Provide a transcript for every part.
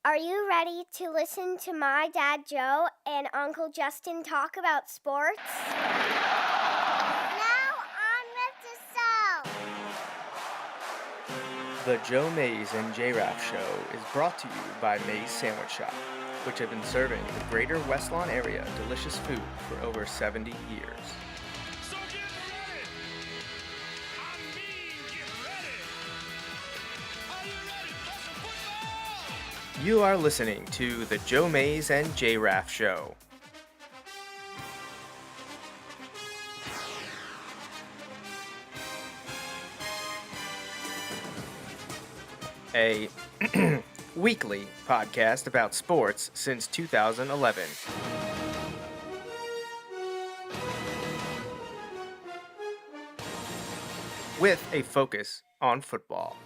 Are you ready to listen to my dad Joe and Uncle Justin talk about sports? Now on with the show. The Joe Mays and J-Raff Show is brought to you by Mays Sandwich Shop, which have been serving the greater West Lawn area delicious food for over 70 years. So get ready! I mean, get ready! Are you ready for some football? You are listening to the Joe Mays and J-Raff Show. A weekly podcast about sports since 2011. With a focus on football.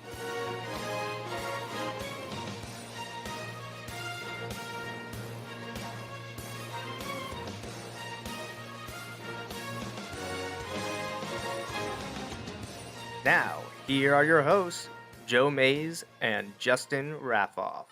Now, here are your hosts, Joe Mays and Justin Raffoff.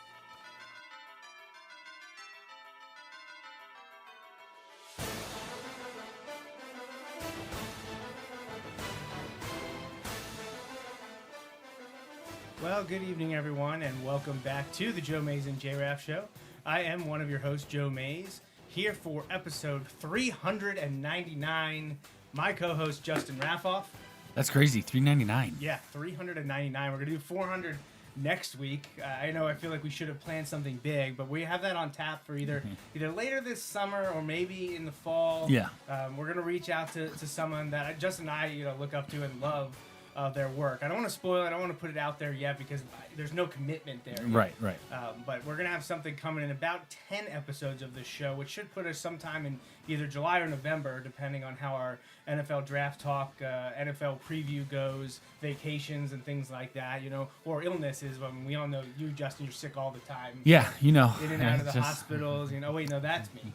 Well, good evening, everyone, and welcome back to the Joe Mays and J-Raff Show. I am one of your hosts, Joe Mays, here for episode 399. My co-host, Justin Raffoff. That's crazy, $3.99. Yeah, 399. We're going to do 400 next week. I know I feel like we should have planned something big, but we have that on tap for either later this summer or maybe in the fall. Yeah. We're going to reach out to someone that Justin and I look up to and love their work. I don't want to spoil it. I don't want to put it out there yet because there's no commitment there yet. Right. But we're going to have something coming in about 10 episodes of this show, which should put us sometime in either July or November, depending on how our NFL draft talk, NFL preview goes, vacations and things like that, or illnesses. We all know you, Justin, you're sick all the time. Yeah, In and out of the hospitals. Wait, no, that's me.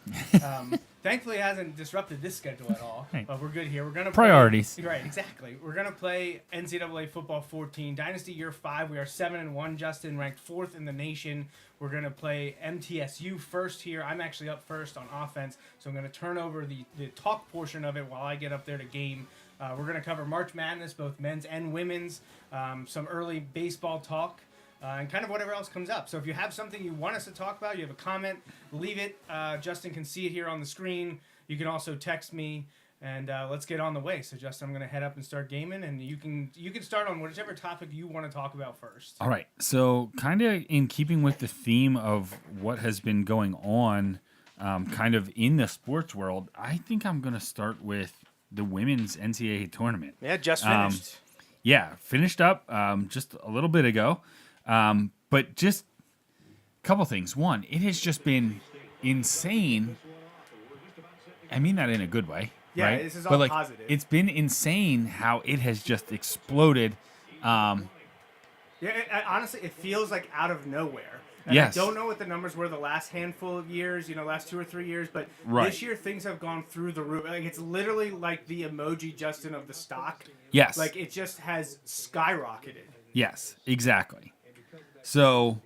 Thankfully, it hasn't disrupted this schedule at all. Right. But we're good here. We're gonna priorities. Right, exactly. We're gonna play NCAA Football 14, Dynasty Year 5. We are 7-1. Justin ranked 4th in the nation. We're gonna play MTSU first here. I'm actually up first on offense, so I'm gonna turn over the talk portion of it while I get up there to game. We're gonna cover March Madness, both men's and women's. Some early baseball talk. And kind of whatever else comes up. So if you have something you want us to talk about, you have a comment, leave it. Justin can see it here on the screen. You can also text me, and let's get on the way. So Justin, I'm going to head up and start gaming, and you can start on whichever topic you want to talk about first. All right. So kind of in keeping with the theme of what has been going on kind of in the sports world, I think I'm going to start with the women's NCAA tournament. Yeah, just finished. Finished up just a little bit ago. But just a couple things. One, it has just been insane. I mean that in a good way, yeah, right? This is all positive. It's been insane how it has just exploded. Honestly, it feels like out of nowhere. And yes. I don't know what the numbers were the last handful of years, last 2 or 3 years, but this year things have gone through the roof. Like, it's literally like the emoji, Justin, of the stock. Yes. Like, it just has skyrocketed. Yes, exactly. So,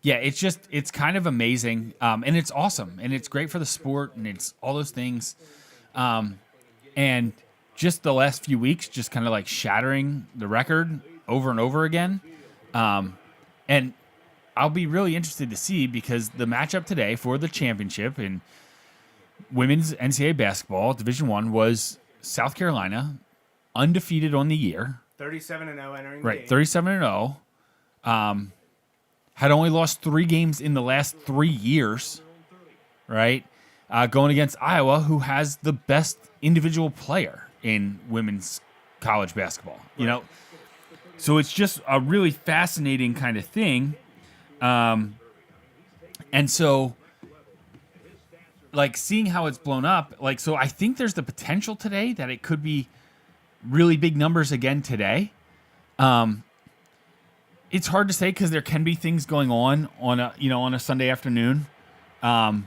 it's kind of amazing, and it's awesome, and it's great for the sport, and it's all those things. And just the last few weeks, just kind of like shattering the record over and over again. And I'll be really interested to see because the matchup today for the championship in women's NCAA basketball, Division I, was South Carolina, undefeated on the year. 37-0 entering right, the game. 37-0. Had only lost 3 games in the last 3 years, right? Going against Iowa, who has the best individual player in women's college basketball. So it's just a really fascinating kind of thing. And so, like, seeing how it's blown up, so I think there's the potential today that it could be really big numbers again today. It's hard to say because there can be things going on a Sunday afternoon. For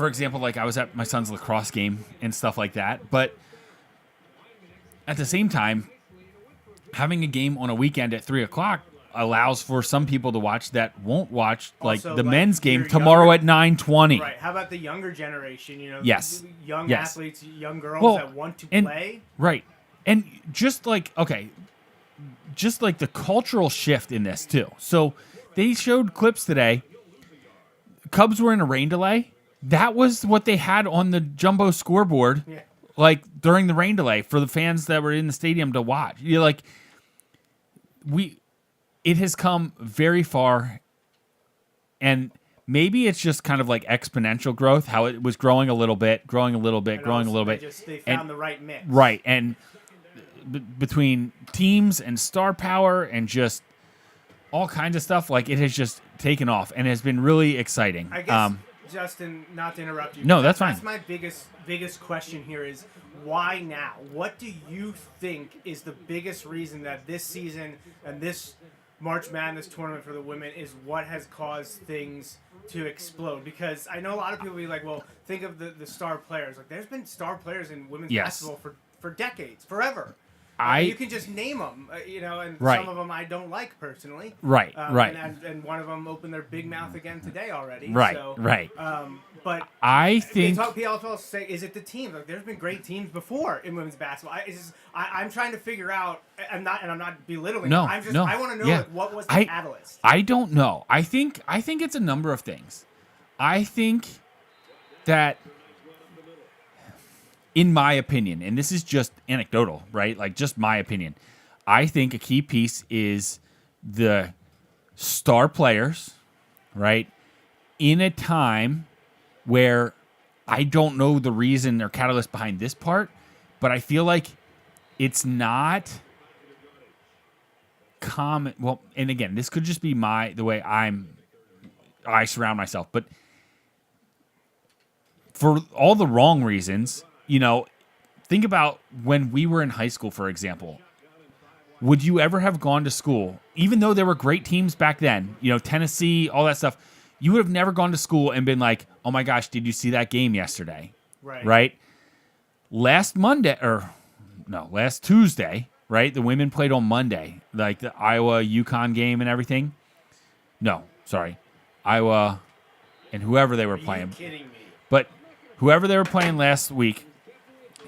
example, like I was at my son's lacrosse game and stuff like that. But at the same time, having a game on a weekend at 3 o'clock allows for some people to watch that won't watch like Also, the like, men's game your tomorrow younger- at 9:20. Right. How about the younger generation? Yes. Young Yes. athletes, young girls Well, that want to and- play. Right. And just like the cultural shift in this too. So they showed clips today. Cubs were in a rain delay. That was what they had on the jumbo scoreboard, Yeah. like during the rain delay for the fans that were in the stadium to watch. You're like, it has come very far, and maybe it's just kind of like exponential growth, how it was growing a little bit, And growing a little bit. They found And- the right mix. Right, and between teams and star power and just all kinds of stuff, like it has just taken off and has been really exciting. I guess, Justin, not to interrupt you. No, that's fine. That's my biggest question here is why now? What do you think is the biggest reason that this season and this March Madness tournament for the women is what has caused things to explode? Because I know a lot of people be like, well, think of the star players. Like, there's been star players in women's Yes. basketball for decades, forever. You can just name them, and Right. some of them I don't like personally. Right, right. And one of them opened their big mouth again today already. Right, so, right. But I think people also say, is it the team? Like, there's been great teams before in women's basketball. I'm trying to figure out. I'm not belittling. No, I'm just. no, I want to know yeah. like, what was the catalyst. I don't know. I think it's a number of things. I think that, in my opinion, and this is just anecdotal, right? Like just my opinion, I think a key piece is the star players, right? In a time where I don't know the reason or catalyst behind this part, but I feel like it's not common. Well, and again, this could just be the way I surround myself, but for all the wrong reasons, think about when we were in high school, for example. Would you ever have gone to school, even though there were great teams back then, Tennessee, all that stuff, you would have never gone to school and been like, oh my gosh, did you see that game yesterday? Right? Last Tuesday, right? The women played on Monday, like the Iowa-UConn game and everything. No, sorry. Iowa and whoever they were playing. Are you kidding me? But whoever they were playing last week,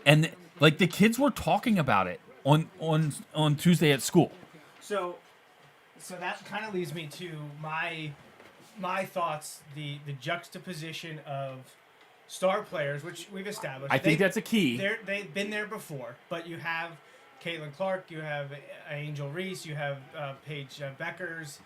and like the kids were talking about it on Tuesday at school. So that kind of leads me to my thoughts, the juxtaposition of star players, which we've established. I think that's a key. They've been there before, but you have Caitlin Clark, you have Angel Reese, you have Paige Beckers.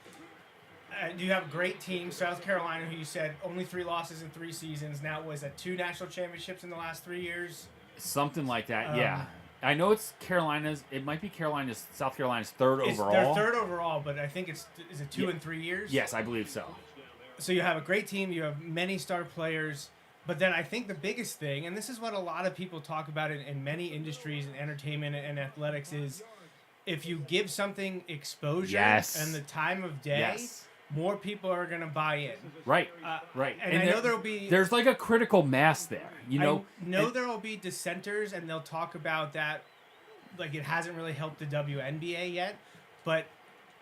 You have a great team. South Carolina, who you said only 3 losses in 3 seasons. Now was that 2 national championships in the last 3 years? Something like that, yeah. I know it's Carolina's. It might be South Carolina's third overall. They're third overall, but I think is it 2 and 3 years? Yes, I believe so. So you have a great team. You have many star players. But then I think the biggest thing, and this is what a lot of people talk about in many industries in entertainment and athletics, is if you give something exposure and the time of day, more people are going to buy in. Right, right. And I know there's like a critical mass there. I know there will be dissenters, and they'll talk about that, like it hasn't really helped the WNBA yet, but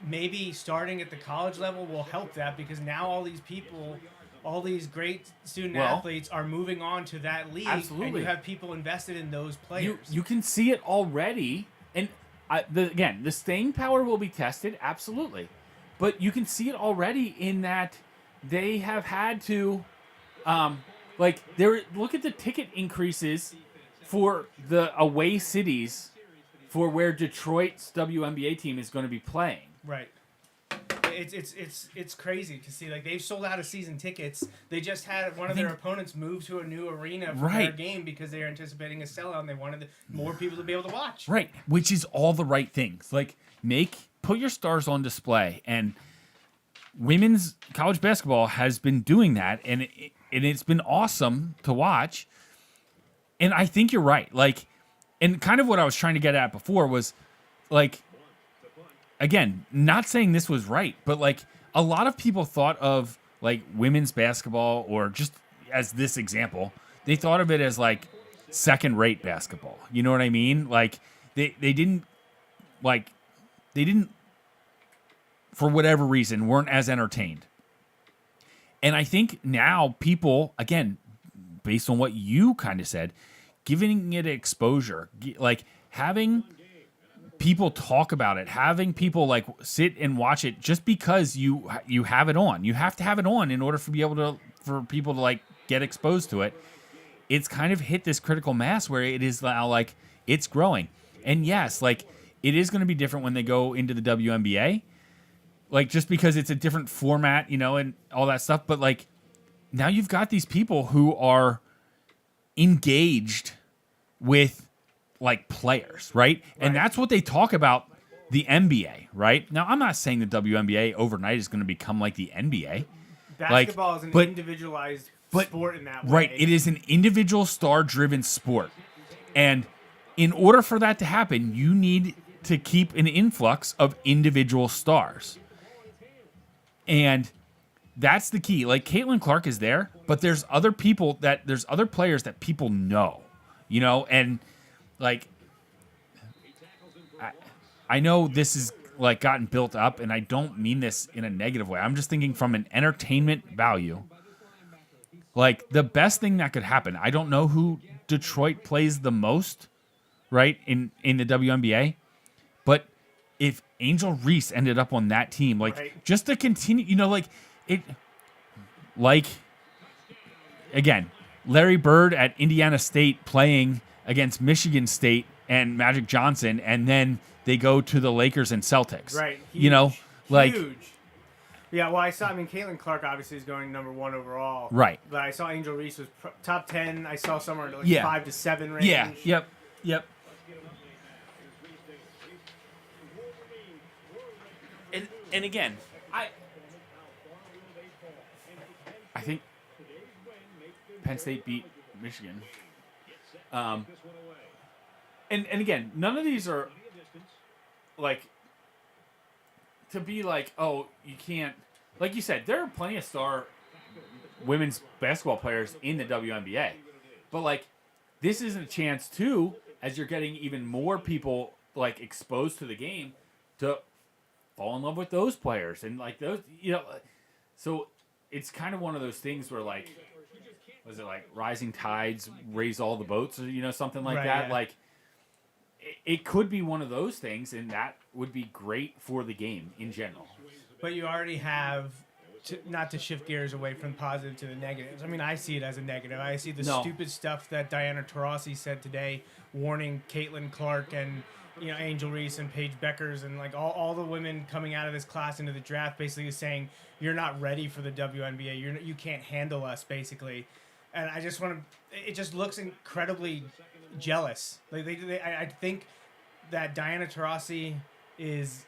maybe starting at the college level will help that, because now all these people, all these great student athletes are moving on to that league. Absolutely. And you have people invested in those players. You can see it already. And the staying power will be tested, absolutely. But you can see it already in that they have had to, look at the ticket increases for the away cities for where Detroit's WNBA team is going to be playing. Right. It's crazy to see. Like, they've sold out of season tickets. They just had one of their opponents move to a new arena for their game because they are anticipating a sellout, and they wanted more people to be able to watch. Right, which is all the right things. Like, put your stars on display, and women's college basketball has been doing that, and it's been awesome to watch. And I think you're right. Like, and kind of what I was trying to get at before was, like, again, not saying this was right, but like a lot of people thought of like women's basketball, or just as this example, they thought of it as like second-rate basketball. You know what I mean? Like they didn't for whatever reason, weren't as entertained. And I think now people, again, based on what you kind of said, giving it exposure, like having people talk about it, having people like sit and watch it just because you have it on. You have to have it on in order for people to like get exposed to it. It's kind of hit this critical mass where it is now like it's growing. And yes, like it is going to be different when they go into the WNBA. Like just because it's a different format, you know, and all that stuff, but like now you've got these people who are engaged with like players, right? And that's what they talk about the NBA, right? Now, I'm not saying the WNBA overnight is going to become like the NBA. Basketball is an individualized sport in that way. Right. It is an individual star-driven sport. And in order for that to happen, you need to keep an influx of individual stars. And that's the key. Like Caitlin Clark is there, but there's other players that people know, you know, and like I know this is like gotten built up, and I don't mean this in a negative way. I'm just thinking from an entertainment value. Like the best thing that could happen, I don't know who Detroit plays the most, right, in the WNBA, but if Angel Reese ended up on that team, like just to continue, you know, like it, like again, Larry Bird at Indiana State playing against Michigan State and Magic Johnson, and then they go to the Lakers and Celtics. Right. Huge, you know, like huge. Yeah, well, Caitlin Clark obviously is going number 1 overall. Right. But I saw Angel Reese was top 10. I saw somewhere in like 5 to 7 range. Yeah. Yep. And again, I think Penn State beat Michigan. And again, none of these are like to be like, oh, you can't. Like you said, there are plenty of star women's basketball players in the WNBA, but like this is a chance too, as you're getting even more people like exposed to the game, to fall in love with those players and like those, you know. So it's kind of one of those things where like, was it like rising tides raise all the boats, or you know, something like that. Yeah. Like it could be one of those things, and that would be great for the game in general. But you already have, not to shift gears away from positive to the negatives. I mean, I see it as a negative. I see the stupid stuff that Diana Taurasi said today, warning Caitlin Clark and, you know, Angel Reese and Paige Beckers and like all the women coming out of this class into the draft, basically saying you're not ready for the WNBA. You can't handle us, basically. And I just want to. It just looks incredibly jealous. Like I think that Diana Taurasi is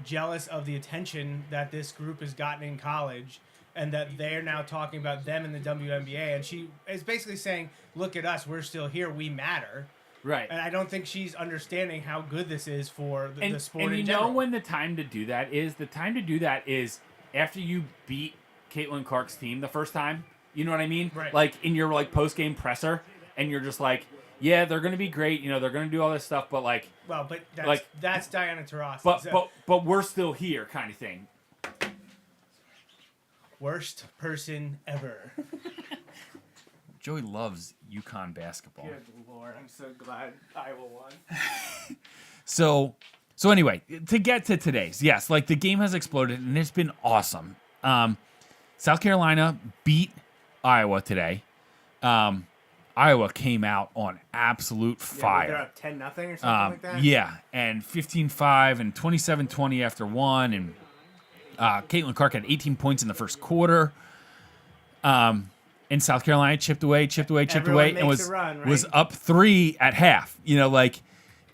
jealous of the attention that this group has gotten in college, and that they're now talking about them in the WNBA. And she is basically saying, "Look at us. We're still here. We matter." Right. And I don't think she's understanding how good this is for the sport. And in you general. know when the time to do that is? The time to do that is after you beat Caitlin Clark's team the first time. You know what I mean? Right. Like in your like post game presser, and you're just like, yeah, they're gonna be great. You know, they're gonna do all this stuff, but like, well, but that's like, that's Diana Taurasi. But we're still here, kind of thing. Worst person ever. Joey loves UConn basketball. Good Lord, I'm so glad Iowa won. So anyway, to get to today's, yes, like the game has exploded and it's been awesome. South Carolina beat Iowa today. Iowa came out on absolute fire. They're up 10-0 or something like that? Yeah, and 15-5 and 27-20 after one. And Caitlin Clark had 18 points in the first quarter. And South Carolina chipped away, and was up 3 at half. You know, like,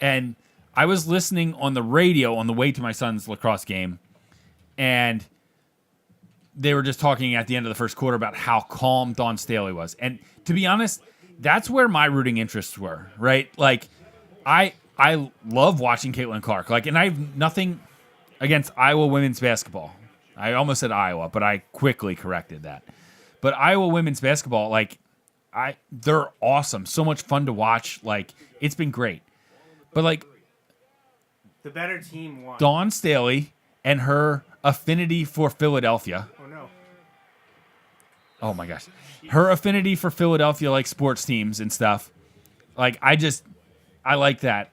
and I was listening on the radio on the way to my son's lacrosse game, and they were just talking at the end of the first quarter about how calm Dawn Staley was. And to be honest, that's where my rooting interests were, right? Like, I love watching Caitlin Clark. Like, and I have nothing against Iowa women's basketball. I almost said Iowa, but I quickly corrected that. But Iowa women's basketball, like, they're awesome. So much fun to watch. Like, it's been great. But, like, the better team won. Dawn Staley and her affinity for Philadelphia. Oh no. Oh my gosh. Her affinity for Philadelphia, like sports teams and stuff. Like, I like that.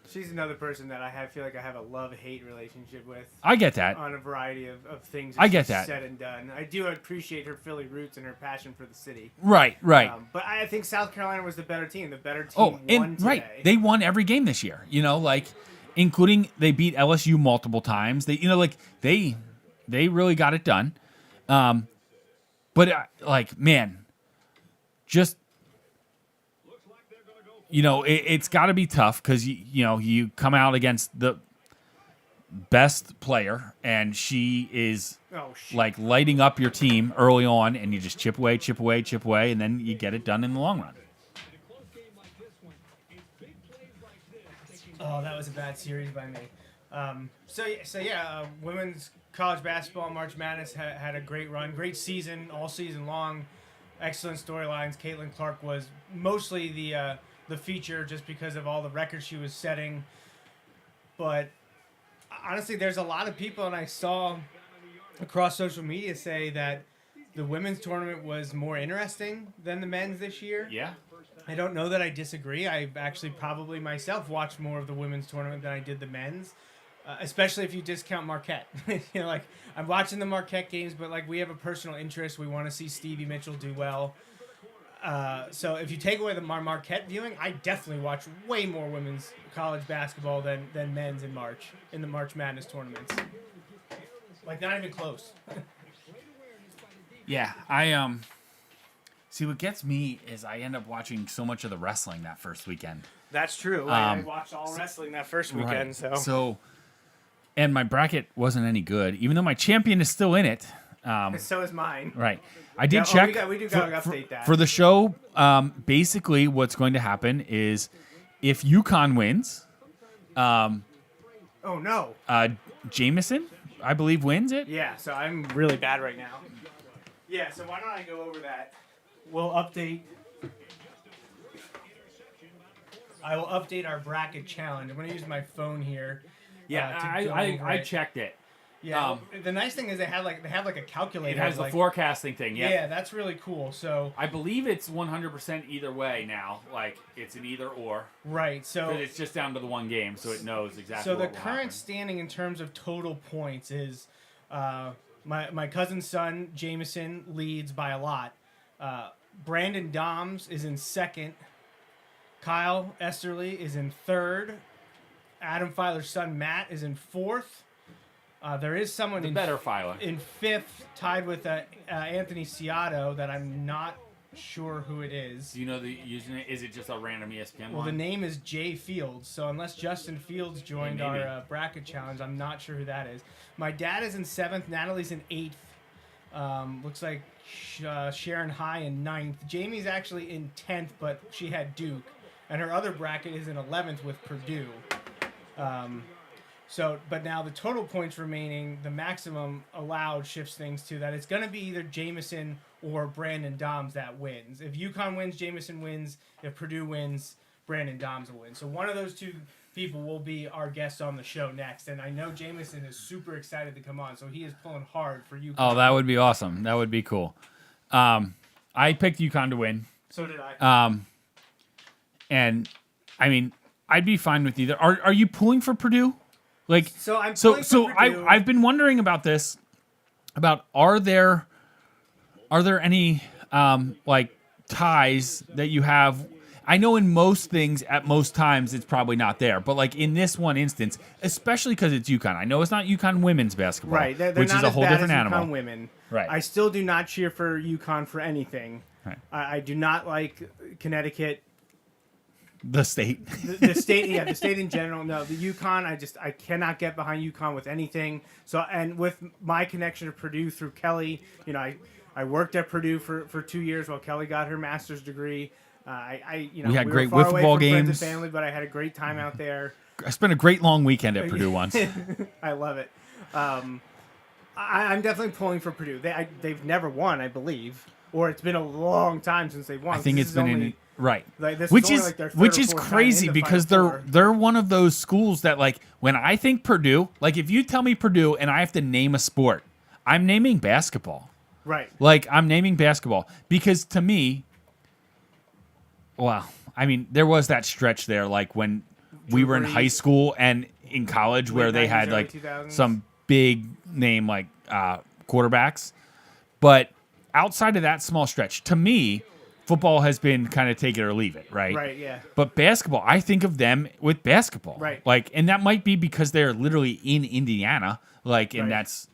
She's another person that feel like I have a love-hate relationship with. I get that. On a variety of things. I get she's that. Said and done. I do appreciate her Philly roots and her passion for the city. Right. But I think South Carolina was the better team. The better team Oh, won and today. right. They won every game this year. Like, including they beat LSU multiple times. They, they really got it done. But man, just. It's got to be tough because you come out against the best player, and she is like lighting up your team early on, and you just chip away, and then you get it done in the long run. Oh, that was a bad series by me. Women's college basketball, March Madness had a great run, great season, all season long, excellent storylines. Caitlin Clark was mostly the feature just because of all the records she was setting. But honestly, there's a lot of people, and I saw across social media say that the women's tournament was more interesting than the men's this year. Yeah. I don't know that I disagree. I actually probably myself watched more of the women's tournament than I did the men's, especially if you discount Marquette. I'm watching the Marquette games, but we have a personal interest. We want to see Stevie Mitchell do well. So if you take away the Marquette viewing, I definitely watch way more women's college basketball than men's in the March Madness tournaments. Not even close. Yeah, I see what gets me is I end up watching so much of the wrestling that first weekend. That's true. I watched all wrestling that first weekend. Right. So, and my bracket wasn't any good, even though my champion is still in it. So is mine. Right. I did check. We do got to update that. For the show, basically what's going to happen is if UConn wins, oh no. Jameson, I believe, wins it. Yeah, so I'm really bad right now. Yeah, so why don't I go over that? We'll update. I will update our bracket challenge. I'm going to use my phone here. Yeah, I checked it. Yeah, the nice thing is they have a calculator. It has the forecasting thing. Yeah. Yeah, that's really cool. So I believe it's 100% either way now. It's an either or. Right. So it's just down to the one game, so it knows exactly. So what the will current happen. standing in terms of total points is, my cousin's son Jameson leads by a lot. Brandon Doms is in second. Kyle Esterly is in third. Adam Filer's son Matt is in fourth. There is someone in fifth, tied with Anthony Ciato, that I'm not sure who it is. Do you know the username? Is it just a random ESPN Well, one? the name is Jay Fields, so unless Justin Fields joined our bracket challenge, I'm not sure who that is. My dad is in seventh. Natalie's in eighth. Looks like Sharon High in ninth. Jamie's actually in 10th, but she had Duke. And her other bracket is in 11th with Purdue. But now the total points remaining, the maximum allowed shifts things to that. It's going to be either Jameson or Brandon Doms that wins. If UConn wins, Jameson wins. If Purdue wins, Brandon Doms will win. So one of those two people will be our guest on the show next. And I know Jameson is super excited to come on, so he is pulling hard for UConn. Oh, that would be awesome. That would be cool. I picked UConn to win. So did I. And I mean, I'd be fine with either. Are you pulling for Purdue? So I'm pulling for Purdue. I've been wondering about this. About are there any ties that you have? I know in most things at most times it's probably not there, but in this one instance, especially because it's UConn. I know it's not UConn women's basketball, right? They're which not is a as whole bad different as animal. UConn women. Right. I still do not cheer for UConn for anything. Right. I do not like Connecticut. The state. The state, yeah, the state in general. No, the UConn, I cannot get behind UConn with anything. So, and with my connection to Purdue through Kelly, I worked at Purdue for 2 years while Kelly got her master's degree. We had great were far wiffle away ball from friends and games. family, but I had a great time out there. I spent a great long weekend at Purdue once. I love it. I'm definitely pulling for Purdue. They've never won, I believe. or it's been a long time since they've won. I think it's been in right, like, this which only, is like, their third which or is fourth time crazy in the because Final Four. they're one of those schools that, like, when I think Purdue, like, if you tell me Purdue and I have to name a sport, I'm naming basketball. Right. Like, I'm naming basketball because to me, well, I mean, there was that stretch there, like when we were in Brees. high school and in college where Late they 90s, had early like 2000s. some big name like quarterbacks. But outside of that small stretch, to me, football has been kind of take it or leave it, right? Right, yeah. But basketball, I think of them with basketball. Right. Like, and that might be because they're literally in Indiana, like, and Right. that's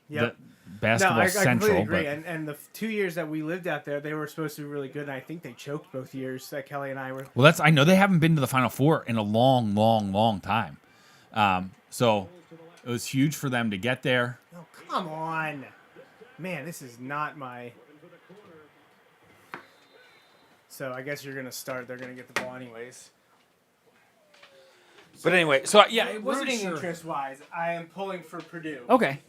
Yep. the basketball No, I central. completely agree. But And the 2 years that we lived out there, they were supposed to be really good, and I think they choked both years that Kelly and I were. well, I know they haven't been to the Final Four in a long, long, long time. So it was huge for them to get there. Oh, come on. Man, this is not my... So I guess you're going to start. They're going to get the ball anyways. But anyway, so yeah, it wasn't Rooting sure. interest-wise, I am pulling for Purdue. Okay.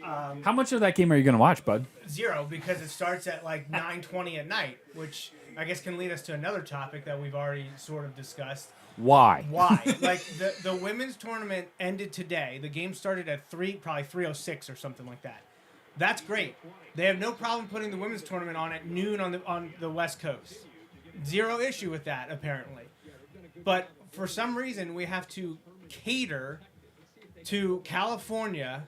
How much of that game are you going to watch, bud? 0, because it starts at like 9:20 at night, which I guess can lead us to another topic that we've already sort of discussed. Why? Why? Like the women's tournament ended today. The game started at probably 3:06 or something like that. That's great. They have no problem putting the women's tournament on at noon on the West Coast. 0 issue with that, apparently. But for some reason, we have to cater to California.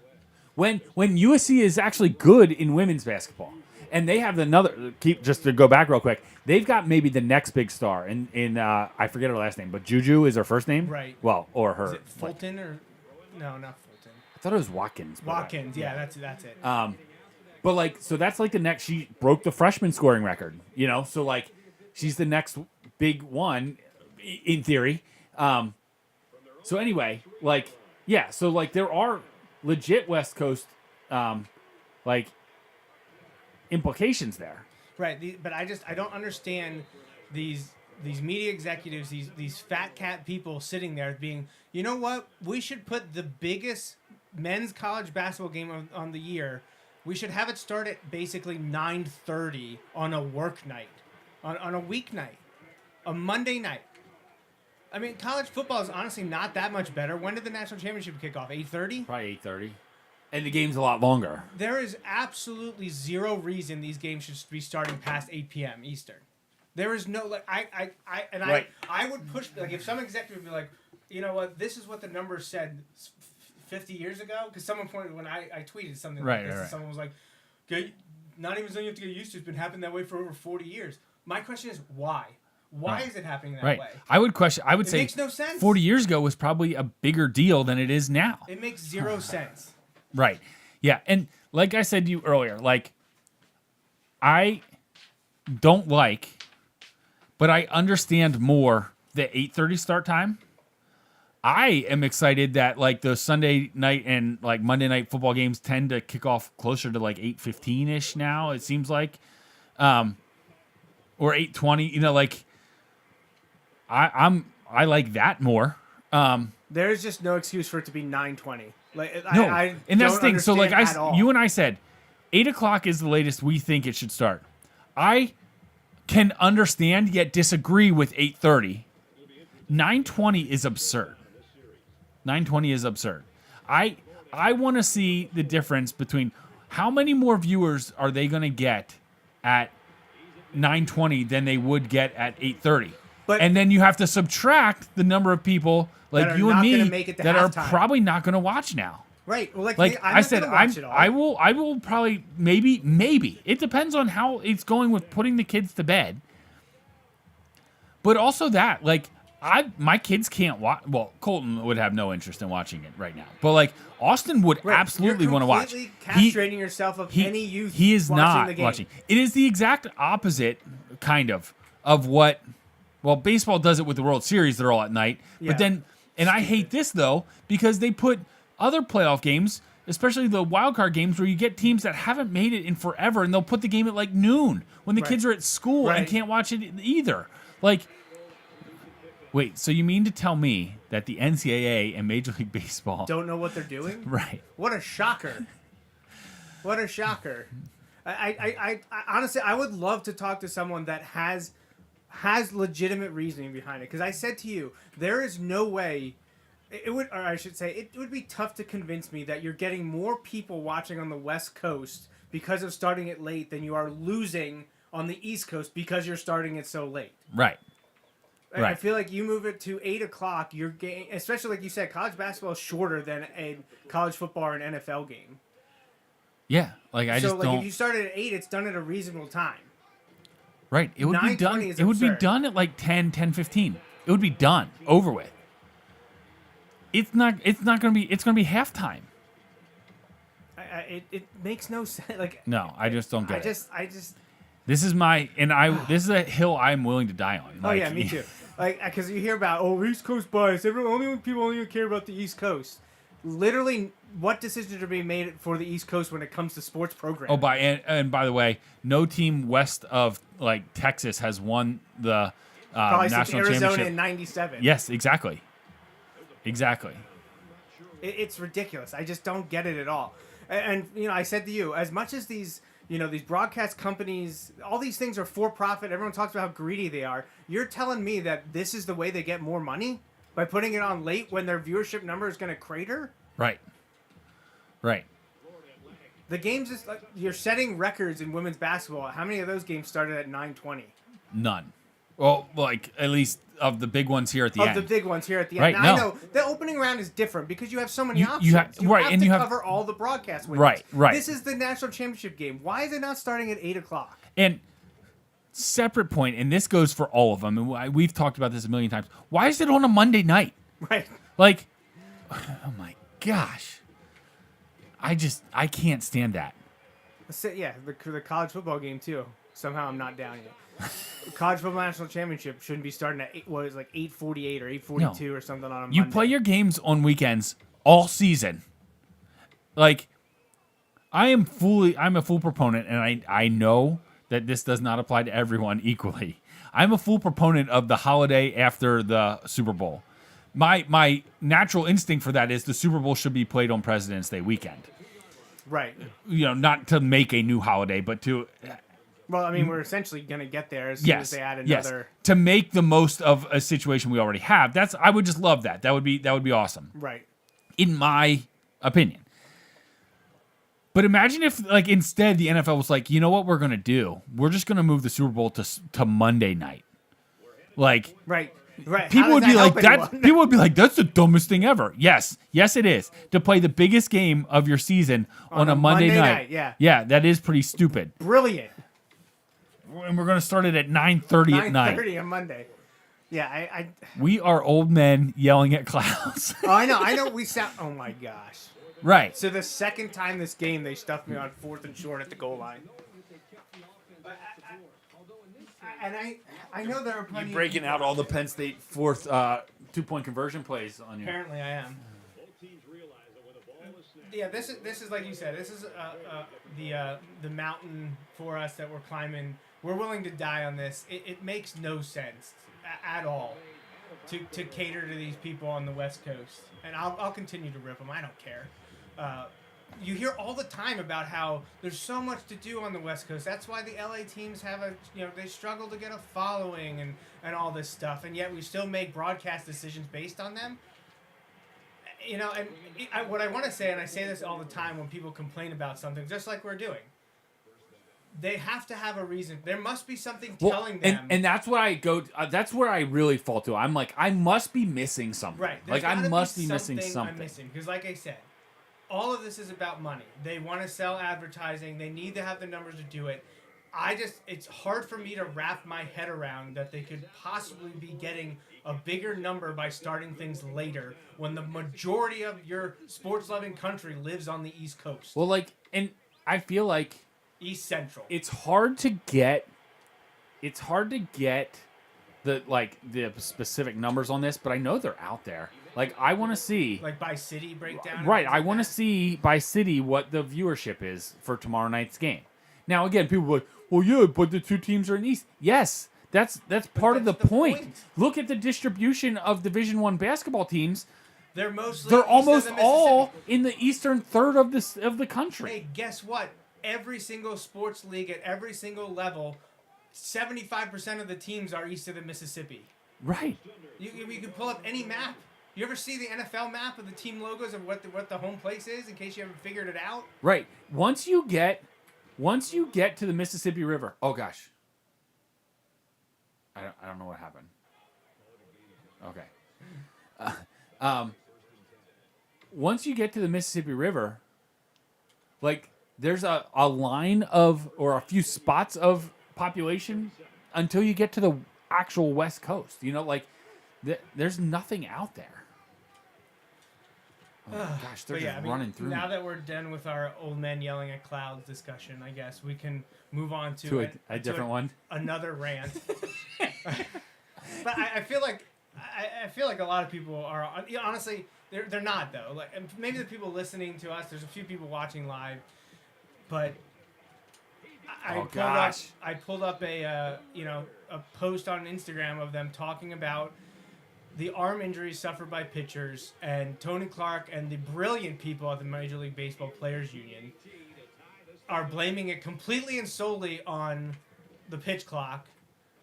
When USC is actually good in women's basketball, and they have just to go back real quick, they've got maybe the next big star in I forget her last name, but Juju is her first name, Right. Well, or her. Is it Fulton or no, not Fulton. I thought it was Watkins. but, Watkins. Yeah, that's it. But like, so that's like the next. She broke the freshman scoring record, So like, she's the next big one, in theory. So anyway, like, yeah. So like, there are legit West Coast, like, implications there. Right, but I don't understand these media executives, these fat cat people sitting there being, you know what? We should put the biggest men's college basketball game on the year. We should have it start at basically 9:30 on a work night, on a weeknight, a Monday night. I mean, college football is honestly not that much better. When did the national championship kick off? 8:30? Probably 8:30, and the game's a lot longer. There is absolutely 0 reason these games should be starting past 8 p.m. Eastern. There is no Right. I would push, like, if some executive would be like, you know what, this is what the numbers said 50 years ago, because someone pointed when I tweeted something like this, and someone was like, okay, not even something you have to get used to. It's been happening that way for over 40 years. My question is why? Why is it happening that way? I would say makes no sense. 40 years ago was probably a bigger deal than it is now. It makes 0 sense. Right. Yeah. And like I said to you earlier, like, I don't like, but I understand more the 8:30 start time. I am excited that, like, the Sunday night and like Monday night football games tend to kick off closer to like 8:15-ish now, it seems like. Or 8:20, like, I like that more. There's just no excuse for it to be 9:20. Like, No, I and that's the don't thing. So like, understand at all. you and I said, 8:00 is the latest we think it should start. I can understand yet disagree with 8:30. 9:20 is absurd. 9:20 is absurd. I want to see the difference between how many more viewers are they going to get at 9:20 than they would get at 8:30. But- And then you have to subtract the number of people like That are you and not me gonna make it to that are halftime. probably not going to watch now. Right. Well, Like I'm I not said, gonna watch it all. I will probably maybe it depends on how it's going with putting the kids to bed. But also that, like, my kids can't watch. Well, Colton would have no interest in watching it right now, but like Austin would Right. absolutely You're want to watch. completely castrating yourself of any youth. He is watching not the game. watching. It is the exact opposite, kind of what. Well, baseball does it with the World Series; they're all at night. Yeah. But then, and I hate this though because they put other playoff games, especially the wild card games, where you get teams that haven't made it in forever, and they'll put the game at like noon when the Right. kids are at school and Right. can't watch it either. Like, wait, so you mean to tell me that the NCAA and Major League Baseball Don't know what they're doing? right? What a shocker. What a shocker. I honestly, I would love to talk to someone that has legitimate reasoning behind it. Because I said to you, there is no way it would, or I should say, it would be tough to convince me that you're getting more people watching on the West Coast because of starting it late than you are losing on the East Coast because you're starting it so late. Right. I Right. feel like you move it to 8 o'clock, you're getting, especially like you said, college basketball is shorter than a college football or an NFL game. Yeah. Like I so just like don't. if you started at 8, it's done at a reasonable time. Right. It would be 9:20 done. is It would be absurd. done at like 10:15. It would be done. Over with. It's not gonna be. It's gonna be halftime. It makes no sense. Like No, I just don't get it. I just. This is this is a hill I'm willing to die on. Oh yeah, me too. Like because you hear about East Coast bias. People only care about the East Coast. Literally, what decisions are being made for the East Coast when it comes to sports programming? Oh, and by the way, no team west of like Texas has won the Probably since national Arizona championship. in '97. Yes, exactly. Exactly. It's ridiculous. I just don't get it at all. And I said to you, as much as these broadcast companies, all these things are for profit. Everyone talks about how greedy they are. You're telling me that this is the way they get more money by putting it on late when their viewership number is going to crater? Right. Right. The games is like you're setting records in women's basketball. How many of those games started at 9:20? None. Well, like at least of the big ones here at the Of end. the big ones here at the Right, end. Now, I no. know the opening round is different because you have so many You options. have- right, have and to you have- cover all the broadcast windows. Right. This is the national championship game. Why is it not starting at 8 o'clock? And separate point, and this goes for all of them, and we've talked about this a million times. Why is it on a Monday night? Right. Like, oh my gosh. I can't stand that. Yeah, the college football game too. Somehow I'm not down yet. The college football national championship shouldn't be starting at 8:48 or 8:42 or something on a Monday. You play your games on weekends all season. Like, I'm a full proponent, and I know that this does not apply to everyone equally. I'm a full proponent of the holiday after the Super Bowl. My natural instinct for that is the Super Bowl should be played on President's Day weekend. Right. Not to make a new holiday, but to Well, I mean, we're essentially going to get there as soon as they add another. to make the most of a situation we already have. I would just love that. That would be awesome. Right. In my opinion. But imagine if, like, instead the NFL was like, you know what we're going to do? We're just going to move the Super Bowl to Monday night. Like, Right. Right. people How would does be that like, help that. anyone? People would be like, that's the dumbest thing ever. Yes, it is. To play the biggest game of your season on a Monday night. Yeah. Yeah, that is pretty stupid. Brilliant. And we're going to start it at 9:30 at night. 9:30 on Monday. Yeah, We are old men yelling at clouds. Oh, I know. We sound. Oh my gosh. Right. So the second time this game, they stuffed me on 4th and short at the goal line. And I know there are plenty. Breaking out all the Penn State fourth 2-point conversion plays on you. Apparently, I am. Yeah, this is like you said. This is the mountain for us that we're climbing. We're willing to die on this. It makes no sense at all to cater to these people on the West Coast, and I'll continue to rip them. I don't care. You hear all the time about how there's so much to do on the West Coast. That's why the LA teams have they struggle to get a following and all this stuff, and yet we still make broadcast decisions based on them. What I want to say, and I say this all the time when people complain about something, just like we're doing, they have to have a reason. There must be something telling them. And that's what I go. That's where I really fall to. I'm like, I must be missing something. Right. Like I must be missing I'm something. missing because, like I said, all of this is about money. They want to sell advertising. They need to have the numbers to do it. It's hard for me to wrap my head around that they could possibly be getting a bigger number by starting things later when the majority of your sports-loving country lives on the East Coast. Well, and I feel like East Central. it's hard to get the specific numbers on this, but I know they're out there. Like I want to see Like by city breakdown? right. I want to see by city what the viewership is for tomorrow night's game. Now again, people are like, well, yeah, but the two teams are in the East. Yes, that's part of the that's the point. point. Look at the distribution of Division I basketball teams. They're mostly They're east of almost the all Mississippi. in the eastern third of the country. Hey, guess what? every single sports league at every single level, 75% of the teams are east of the Mississippi. Right. You can pull up any map. You ever see the NFL map of the team logos of what the home place is, in case you haven't figured it out? Right. Once you get to the Mississippi River. Oh gosh. I don't know what happened. Okay. Once you get to the Mississippi River, like there's a line of or a few spots of population until you get to the actual West Coast. You know, like there's nothing out there. Oh my gosh, they're But just running through. Now that we're done with our old men yelling at clouds discussion, I guess we can move on to a different one. Another rant. But I feel like a lot of people are honestly they're not though. Like and maybe the people listening to us, there's a few people watching live, but I pulled up a post on Instagram of them talking about the arm injuries suffered by pitchers, and Tony Clark and the brilliant people at the Major League Baseball Players Union are blaming it completely and solely on the pitch clock.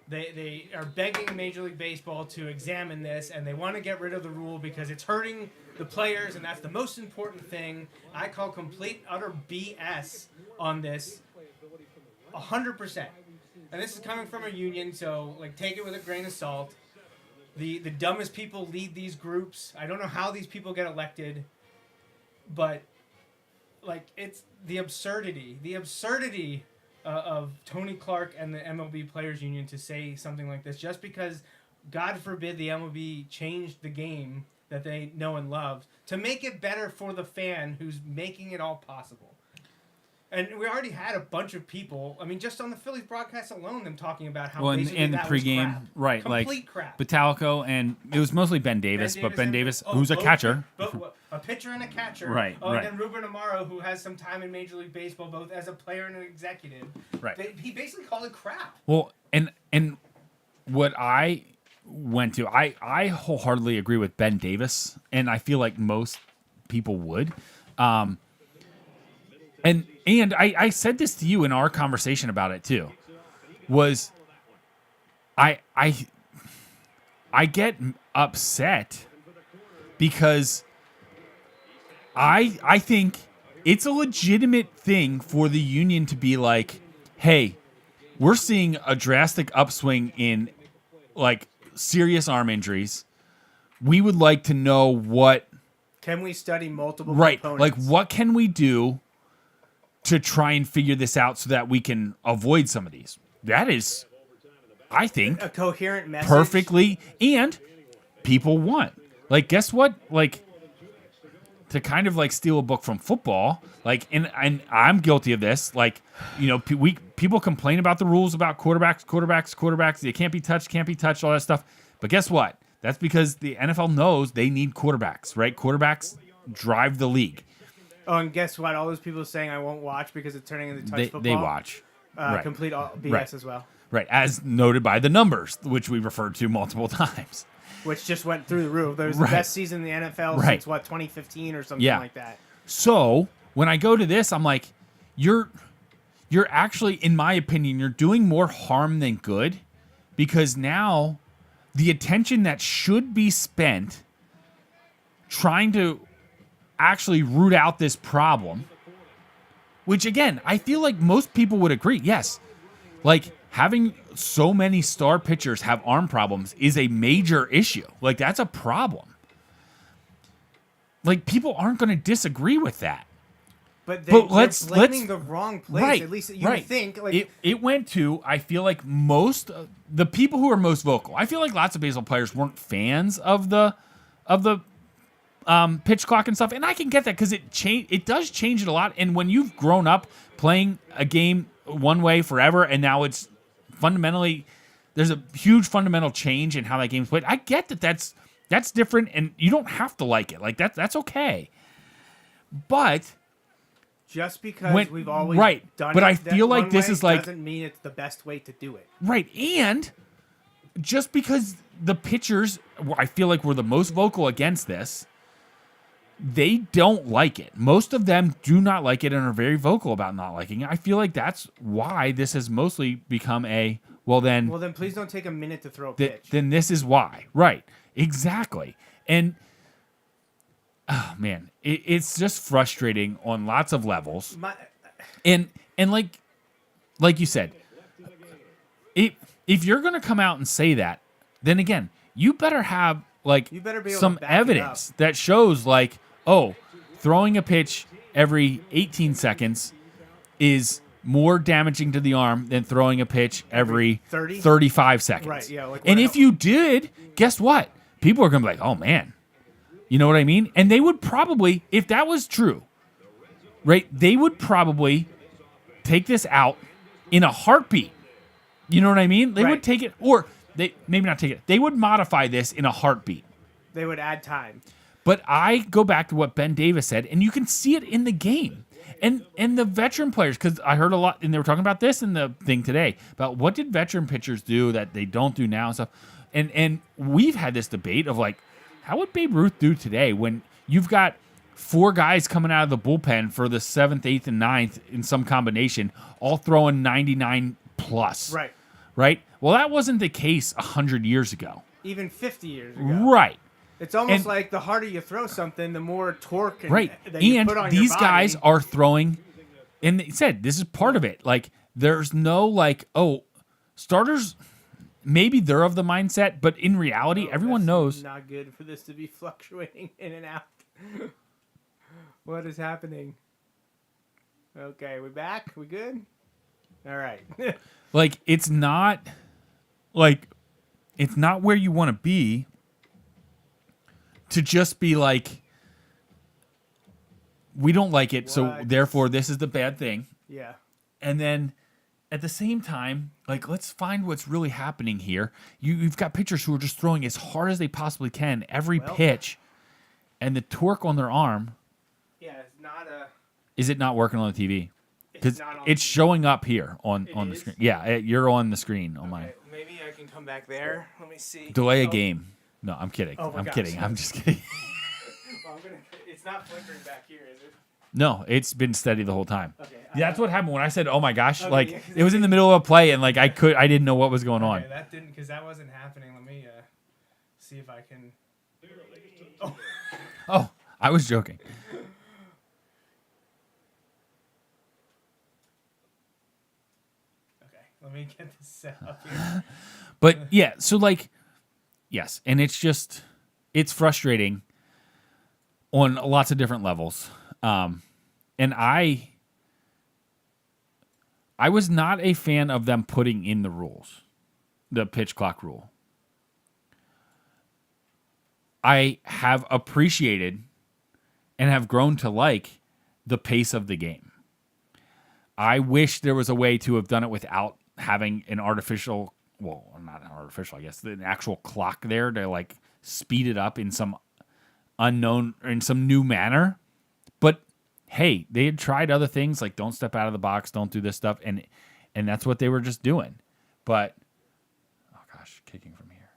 They are begging Major League Baseball to examine this, and they want to get rid of the rule because it's hurting the players, and that's the most important thing. I call complete, utter BS on this 100%. And this is coming from a union, so like take it with a grain of salt. The dumbest people lead these groups. I don't know how these people get elected, but like it's the absurdity of Tony Clark and the MLB Players Union to say something like this just because, God forbid, the MLB changed the game that they know and love to make it better for the fan who's making it all possible. And we already had a bunch of people. I mean, just on the Phillies broadcast alone, them talking about how basically and the that was pregame, crap. right? Complete crap. Battalico, and it was mostly Ben Davis, but Ben Davis, who's a catcher, a pitcher and a catcher, right? And then Ruben Amaro, who has some time in Major League Baseball, both as a player and an executive. Right. He basically called it crap. Well, and what I went to, I wholeheartedly agree with Ben Davis, and I feel like most people would. And I said this to you in our conversation about it too. Was I get upset because I think it's a legitimate thing for the union to be like, hey, we're seeing a drastic upswing in like serious arm injuries. We would like to know what Can we study multiple components? components? Like what can we do to try and figure this out so that we can avoid some of these? That is, I think, a coherent message. Perfectly, and people want. Like, guess what? Like, to kind of like steal a book from football, like, and I'm guilty of this. Like, you know, people complain about the rules about quarterbacks. They can't be touched, all that stuff. But guess what? That's because the NFL knows they need quarterbacks, right? Quarterbacks drive the league. Oh, and guess what? All those people saying I won't watch because it's turning into touch football. They watch. Right. Complete BS right. as well. Right, as noted by the numbers, which we referred to multiple times. Which just went through the roof. There was the best season in the NFL since, 2015 or something like that. So, when I go to this, I'm like, you're actually, in my opinion, you're doing more harm than good, because now the attention that should be spent trying to actually root out this problem, which again, I feel like most people would agree. Yes, like having so many star pitchers have arm problems is a major issue. Like that's a problem. Like people aren't going to disagree with that. But they're blaming the wrong place. Right, At least you would think. Like it went to, I feel like most the people who are most vocal. I feel like lots of baseball players weren't fans of the pitch clock and stuff, and I can get that because it does change it a lot. And when you've grown up playing a game one way forever, and now it's fundamentally there's a huge fundamental change in how that game's played. I get that that's different, and you don't have to like it. Like that's okay. But just because we've always done but it I feel like this is like doesn't mean it's the best way to do it. Right, and just because the pitchers, I feel like, were the most vocal against this, they don't like it. Most of them do not like it and are very vocal about not liking it. I feel like that's why this has mostly become a, well then please don't take a minute to throw a pitch. then this is why. Right. Exactly. And oh man, it's just frustrating on lots of levels. And like you said, if you're going to come out and say that, then again, you better have You better be able some to back it evidence up. that shows like, oh, throwing a pitch every 18 seconds is more damaging to the arm than throwing a pitch every 30? 35 seconds. Right, yeah, like and what- if you did, guess what? People are going to be like, oh man. You know what I mean? And they would probably, if that was true, right, they would probably take this out in a heartbeat. You know what I mean? They Right. would take it, or they maybe not take it. They would modify this in a heartbeat. They would add time. But I go back to what Ben Davis said, and you can see it in the game. And the veteran players, because I heard a lot, and they were talking about this in the thing today, about what did veteran pitchers do that they don't do now and stuff. And we've had this debate of like, how would Babe Ruth do today when you've got 4 guys coming out of the bullpen for the 7th, 8th, and 9th in some combination, all throwing 99 plus. Right. Right? Well, that wasn't the case 100 years ago. Even 50 years ago. Right. It's almost And- like the harder you throw something, the more torque Right. that you And put on these your body. guys are throwing, and they said this is part of it. Like, there's no like, oh, starters, maybe they're of the mindset, but in reality, everyone That's knows. Not good for this to be fluctuating in and out. What is happening? Okay, we back? We good? All right. Like, it's not where you want to be to just be like, we don't like it, so What? therefore this is the bad thing. Yeah. And then at the same time, like, let's find what's really happening here. You've got pitchers who are just throwing as hard as they possibly can every Well- pitch, and the torque on their arm, Yeah, it's not a. is it not working on the TV? Because not on it's the TV. showing up here on the is? screen. Yeah, you're on the screen on mine. Okay, maybe I can come back there. Let me see. Delay a Oh, game. No, I'm kidding. Oh my I'm gosh. kidding. I'm just kidding. well, it's not flickering back here, is it? No, it's been steady the whole time. Okay. That's what happened when I said, "Oh my gosh!" Okay, like yeah, 'cause it was in the middle of a play, and like I didn't know what was going on. Okay, that didn't, because that wasn't happening. Let me see if I can. Oh, I was joking. Okay, let me get this set up here. But yeah, so like, yes, and it's frustrating on lots of different levels. And I was not a fan of them putting in the rules, the pitch clock rule. I have appreciated and have grown to like the pace of the game. I wish there was a way to have done it without having an artificial, well, not an artificial, I guess, an actual clock there to like speed it up in some unknown or in some new manner. But hey, they had tried other things like don't step out of the box, don't do this stuff, and that's what they were just doing. But oh gosh, kicking from here.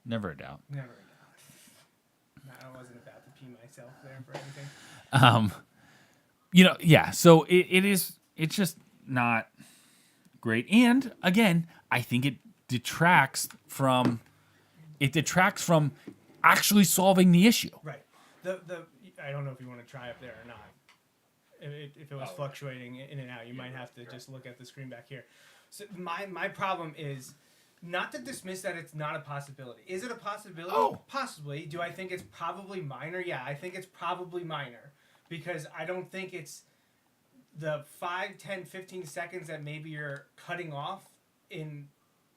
Never a doubt. Never enough. No, I wasn't about to pee myself there for anything. Yeah, so it's just not great. And again, I think it detracts from actually solving the issue. Right. I don't know if you want to try up there or not. If it was fluctuating in and out, you might have to just look at the screen back here. So my problem is not to dismiss that it's not a possibility. Is it a possibility? Oh. Possibly. Do I think it's probably minor? Yeah, I think it's probably minor. Because I don't think it's the 5, 10, 15 seconds that maybe you're cutting off in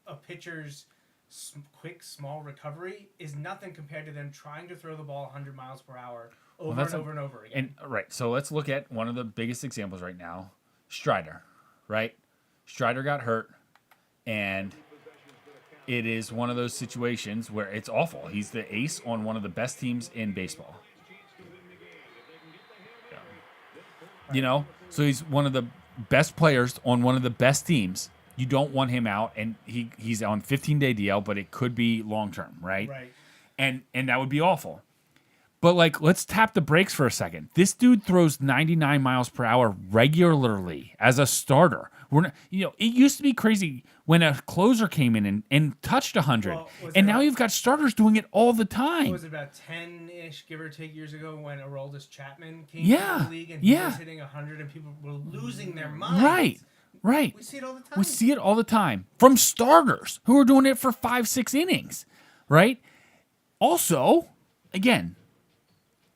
a pitcher's quick, small recovery is nothing compared to them trying to throw the ball 100 miles per hour over and over and over again. And right, so let's look at one of the biggest examples right now, Strider, right? Strider got hurt, and it is one of those situations where it's awful. He's the ace on one of the best teams in baseball. You know, so he's one of the best players on one of the best teams, You don't want him out, and he's on 15-day DL, but it could be long term, right? Right. And that would be awful. But like, let's tap the brakes for a second. This dude throws 99 miles per hour regularly as a starter. We're not, it used to be crazy when a closer came in and touched 100, Well, and now you've got starters doing it all the time. What was it, about 10-ish, give or take, years ago when Aroldis Chapman came Yeah, into the league and he yeah. was hitting 100 and people were losing their minds? Right. We see it all the time. We see it all the time from starters who are doing it for 5-6 innings, right? Also, again,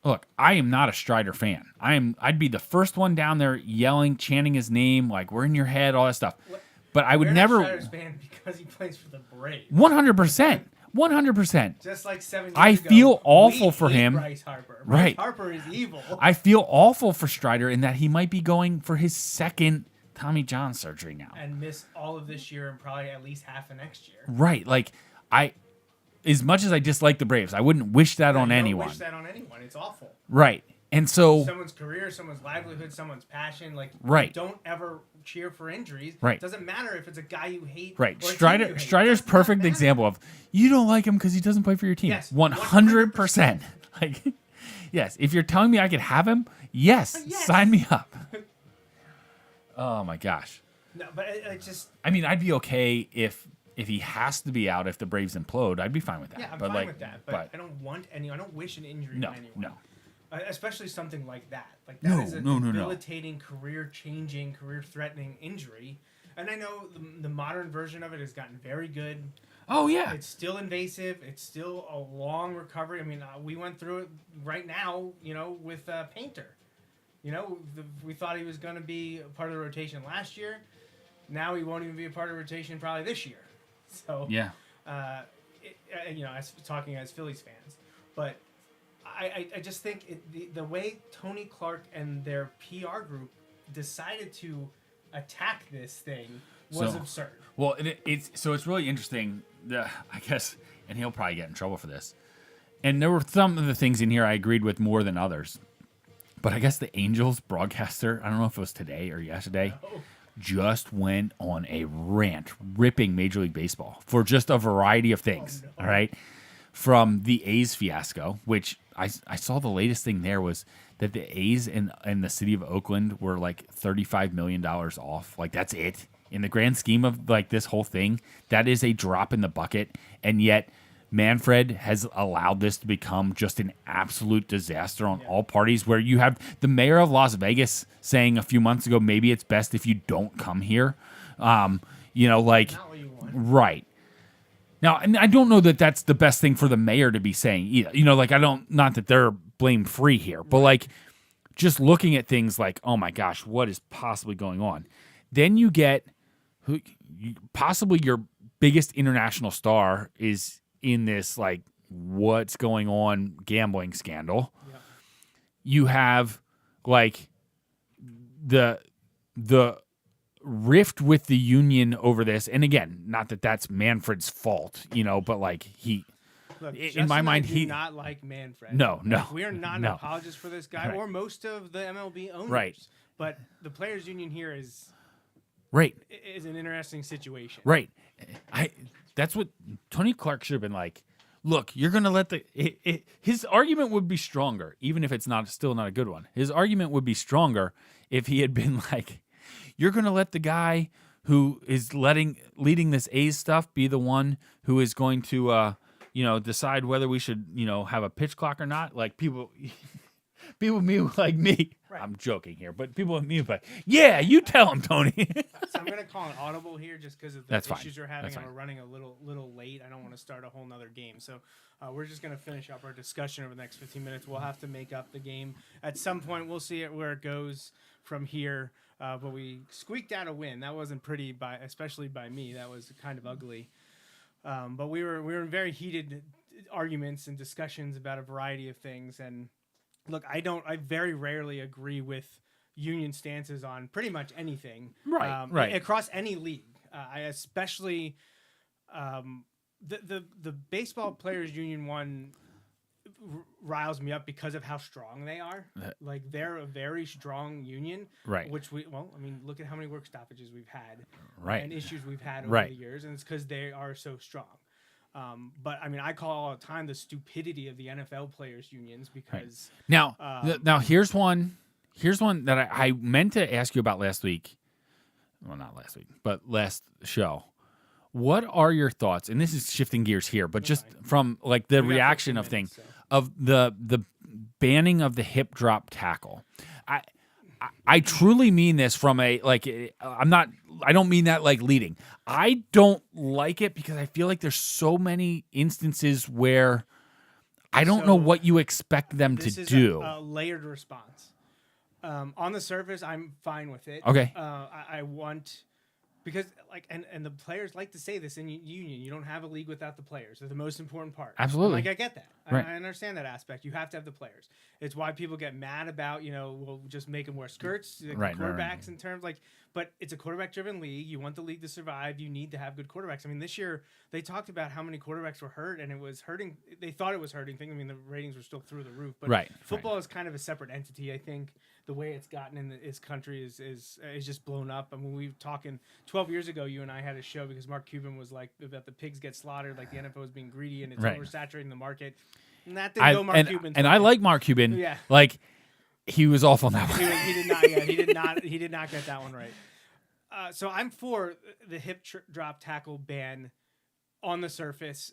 look, I am not a Strider fan. I'd be the first one down there yelling, chanting his name, like we're in your head, all that stuff. But I would We're never. not Strider's fan because he plays for the Braves. 100%. 100%. Just like 7 years I ago, feel awful we for hate him. Bryce Harper. Right. Bryce Harper is evil. I feel awful for Strider in that he might be going for his second Tommy John surgery now. And miss all of this year and probably at least half of next year. Right. Like, as much as I dislike the Braves, I wouldn't wish that on You don't anyone. wish that on anyone. It's awful. Right. And so. Someone's career, someone's livelihood, someone's passion. Like, Right. Don't ever cheer for injuries. Right. Doesn't matter if it's a guy you hate. Right. Or a team you hate. Strider's Does not perfect matter. example of you don't like him because he doesn't play for your team. Yes, 100%. Like, yes. If you're telling me I could have him, yes. Yes. Sign me up. Oh my gosh. No, but it just. I mean, I'd be okay if he has to be out if the Braves implode. I'd be fine with that. Yeah, I'm but fine like, with that. But I don't want any. I don't wish an injury no, on anyone. no. Especially something like that. Like No, that is a no. debilitating, career-changing, career-threatening injury. And I know the modern version of it has gotten very good. Oh yeah. It's still invasive. It's still a long recovery. I mean, we went through it right now, with Painter. We thought he was going to be a part of the rotation last year. Now he won't even be a part of the rotation probably this year. So, Yeah. as talking as Phillies fans. But I just think the way Tony Clark and their PR group decided to attack this thing was absurd. Well, it's really interesting. I guess, and he'll probably get in trouble for this. And there were some of the things in here I agreed with more than others. But I guess the Angels broadcaster, I don't know if it was today or yesterday, just went on a rant, ripping Major League Baseball for just a variety of things. All right, from the A's fiasco, which I saw the latest thing there was that the A's and the city of Oakland were like $35 million off. Like, that's it. In the grand scheme of like this whole thing, that is a drop in the bucket. And yet Manfred has allowed this to become just an absolute disaster on all parties, where you have the mayor of Las Vegas saying a few months ago, maybe it's best if you don't come here. Like, Not what you want. right. Now, and I don't know that that's the best thing for the mayor to be saying either. Like, not that they're blame free here, but like just looking at things like, oh my gosh, what is possibly going on? Then you get possibly your biggest international star is in this, like, what's going on gambling scandal. Yeah. You have like the rift with the union over this, and again, not that that's Manfred's fault, but like Look, in my mind, he not like Manfred. No. We are not an apologist for this guy or most of the MLB owners. Right. But the players' union here is an interesting situation. Right. That's what Tony Clark should have been like. Look, you're going to let his argument would be stronger, even if it's still not a good one. His argument would be stronger if he had been like, you're going to let the guy who is leading this A's stuff be the one who is going to, decide whether we should, have a pitch clock or not. Like, people like me. Right. I'm joking here, but people like me, like, yeah, you tell him, Tony. So I'm going to call an audible here just because of the issues we're having, and we're running a little late. I don't want to start a whole nother game. So we're just going to finish up our discussion over the next 15 minutes. We'll have to make up the game at some point. We'll see where it goes from here. But we squeaked out a win. That wasn't pretty, especially by me. That was kind of ugly. But we were in very heated arguments and discussions about a variety of things. And look, I very rarely agree with union stances on pretty much anything. Right. Across any league. I especially the baseball players union one riles me up because of how strong they are. Like they're a very strong union, Right. Which look at how many work stoppages we've had, Right. and issues we've had over Right. the years, and it's because they are so strong. But I mean, I call all the time the stupidity of the NFL players' unions because Now, here's one that I meant to ask you about last week. Well, not last week, but last show. What are your thoughts? And this is shifting gears here, but just from like the We got reaction 15 of things minutes, of the banning of the hip drop tackle. I truly mean this from a like I don't mean that like leading. I don't like it because I feel like there's so many instances where I don't know what you expect them to this is do. a layered response. On the surface, I'm fine with it. Okay. I want because like and the players like to say this in union. You don't have a league without the players. They're the most important part. Absolutely. Like I get that. Right. I understand that aspect. You have to have the players. It's why people get mad about we'll just make them wear skirts. Like Right, quarterbacks right. in terms like. But it's a quarterback-driven league. You want the league to survive. You need to have good quarterbacks. I mean, this year they talked about how many quarterbacks were hurt, and it was hurting. They thought it was hurting things. I mean, the ratings were still through the roof. But Right, football is kind of a separate entity. I think the way it's gotten in this country is just blown up. I mean, we were talking 12 years ago. You and I had a show because Mark Cuban was like about the pigs get slaughtered, like the NFL was being greedy and it's Right. oversaturating the market. And that didn't go Mark Cuban's and way. I like Mark Cuban. Yeah. Like he was off on that one. He did not. Yeah, he did not get that one right. So I'm for the hip drop tackle ban on the surface.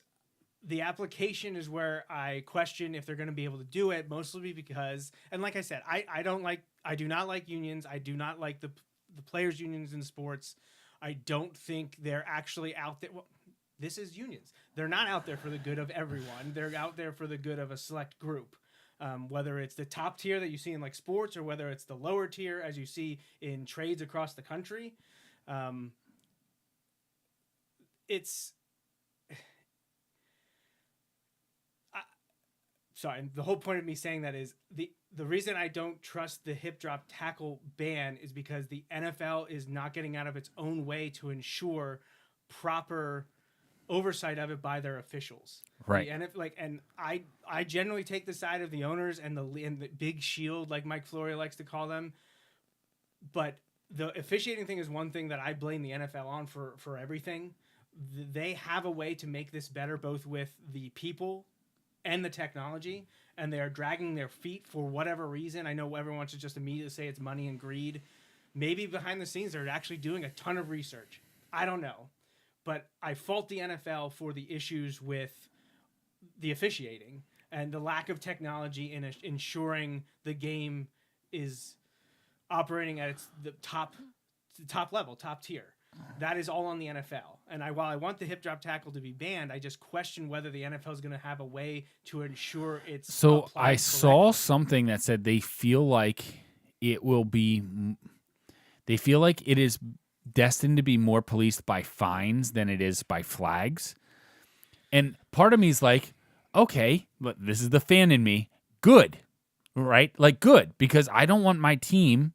The application is where I question if they're going to be able to do it, mostly because, and like I said, I do not like unions. I do not like the players' unions in sports. I don't think they're actually out there. Well, this is unions. They're not out there for the good of everyone. They're out there for the good of a select group. Whether it's the top tier that you see in like sports or whether it's the lower tier as you see in trades across the country. Sorry, the whole point of me saying that is the reason I don't trust the hip drop tackle ban is because the NFL is not getting out of its own way to ensure proper oversight of it by their officials. Right. And I generally take the side of the owners and the big shield, like Mike Florio likes to call them. But the officiating thing is one thing that I blame the NFL on for everything. They have a way to make this better, both with the people and the technology, and they are dragging their feet for whatever reason. I know everyone should just immediately say it's money and greed. Maybe behind the scenes they're actually doing a ton of research. I don't know. But I fault the NFL for the issues with the officiating and the lack of technology in ensuring the game is operating at the top level, top tier. That is all on the NFL. And while I want the hip drop tackle to be banned, I just question whether the NFL is going to have a way to ensure it's So applied I saw correctly. something that said they feel like it is destined to be more policed by fines than it is by flags. And part of me is like, okay, but this is the fan in me. Good, right? Like good, because I don't want my team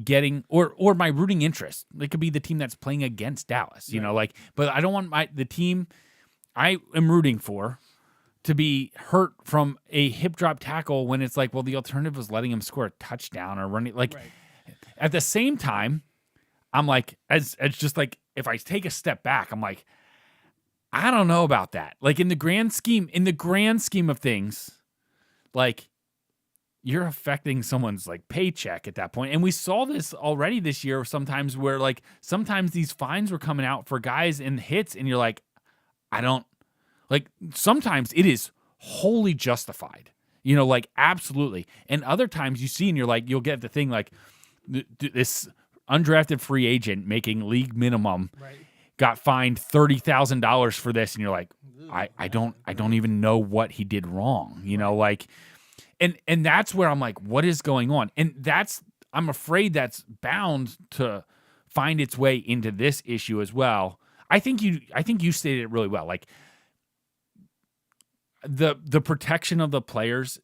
getting or my rooting interest. It could be the team that's playing against Dallas, you know, like, but I don't want the team I am rooting for to be hurt from a hip drop tackle when it's like, well, the alternative was letting him score a touchdown or running. Like at the same time, I'm like, as just like, if I take a step back, I'm like, I don't know about that. Like in the grand scheme of things, like you're affecting someone's like paycheck at that point. And we saw this already this year sometimes where like sometimes these fines were coming out for guys in hits and you're like, I don't like, sometimes it is wholly justified, you know, like absolutely. And other times you see and you're like, you'll get the thing like this undrafted free agent making league minimum got fined $30,000 for this. And you're like, I don't even know what he did wrong, you know, like, and that's where I'm like, what is going on? And I'm afraid that's bound to find its way into this issue as well. I think you stated it really well. Like the protection of the players,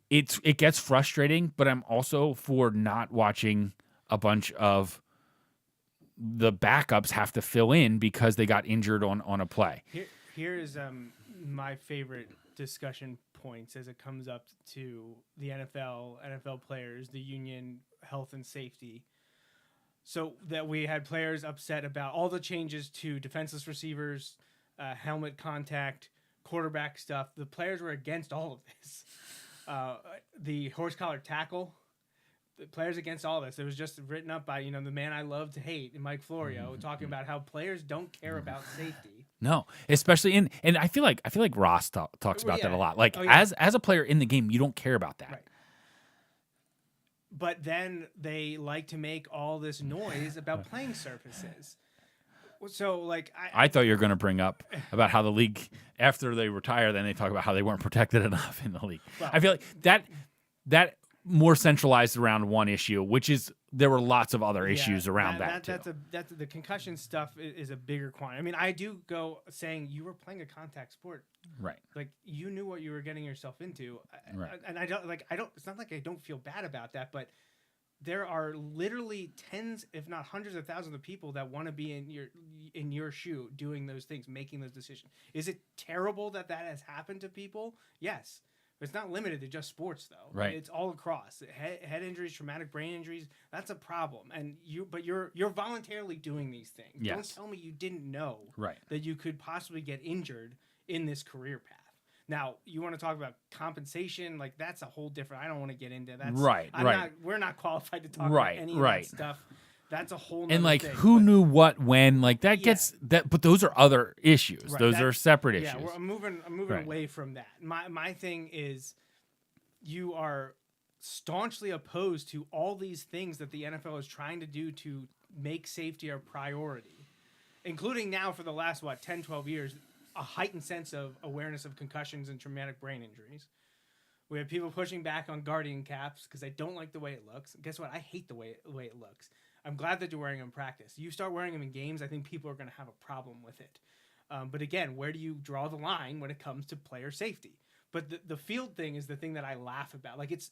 it gets frustrating, but I'm also for not watching a bunch of the backups have to fill in because they got injured on a play. Here is my favorite discussion points as it comes up to the NFL players, the union, health and safety. So that we had players upset about all the changes to defenseless receivers, helmet contact, quarterback stuff. The players were against all of this. The horse collar tackle, the players against all this. It was just written up by, the man I love to hate, Mike Florio, talking about how players don't care about safety. No, especially and I feel like Ross talks about that a lot. Like as a player in the game, you don't care about that. Right. But then they like to make all this noise about playing surfaces. So, like, I thought you were going to bring up about how the league, after they retire, then they talk about how they weren't protected enough in the league. Well, I feel like that more centralized around one issue, which is there were lots of other issues around that too. That's the concussion stuff is a bigger quantity. I mean, I do go saying you were playing a contact sport, right? Like you knew what you were getting yourself into, right? And I don't. It's not like I don't feel bad about that, but there are literally tens, if not hundreds of thousands of people that want to be in your shoe doing those things, making those decisions. Is it terrible that has happened to people? Yes. It's not limited to just sports, though. Right. It's all across. Head injuries, traumatic brain injuries, that's a problem. And you're voluntarily doing these things. Yes. Don't tell me you didn't know right. that you could possibly get injured in this career path. Now, you want to talk about compensation, like that's a whole different. I don't want to get into that. Right. We're not qualified to talk about any of that stuff. That's a whole nother and like thing, who knew what when, like that gets that, but those are other issues. Right, those are separate issues. Yeah, I'm moving away from that. My thing is, you are staunchly opposed to all these things that the NFL is trying to do to make safety a priority, including now for the last 10, 12 years, a heightened sense of awareness of concussions and traumatic brain injuries. We have people pushing back on Guardian caps because they don't like the way it looks. Guess what? I hate the way it looks. I'm glad that you're wearing them in practice. You start wearing them in games, I think people are going to have a problem with it. But again, where do you draw the line when it comes to player safety? But the field thing is the thing that I laugh about. Like it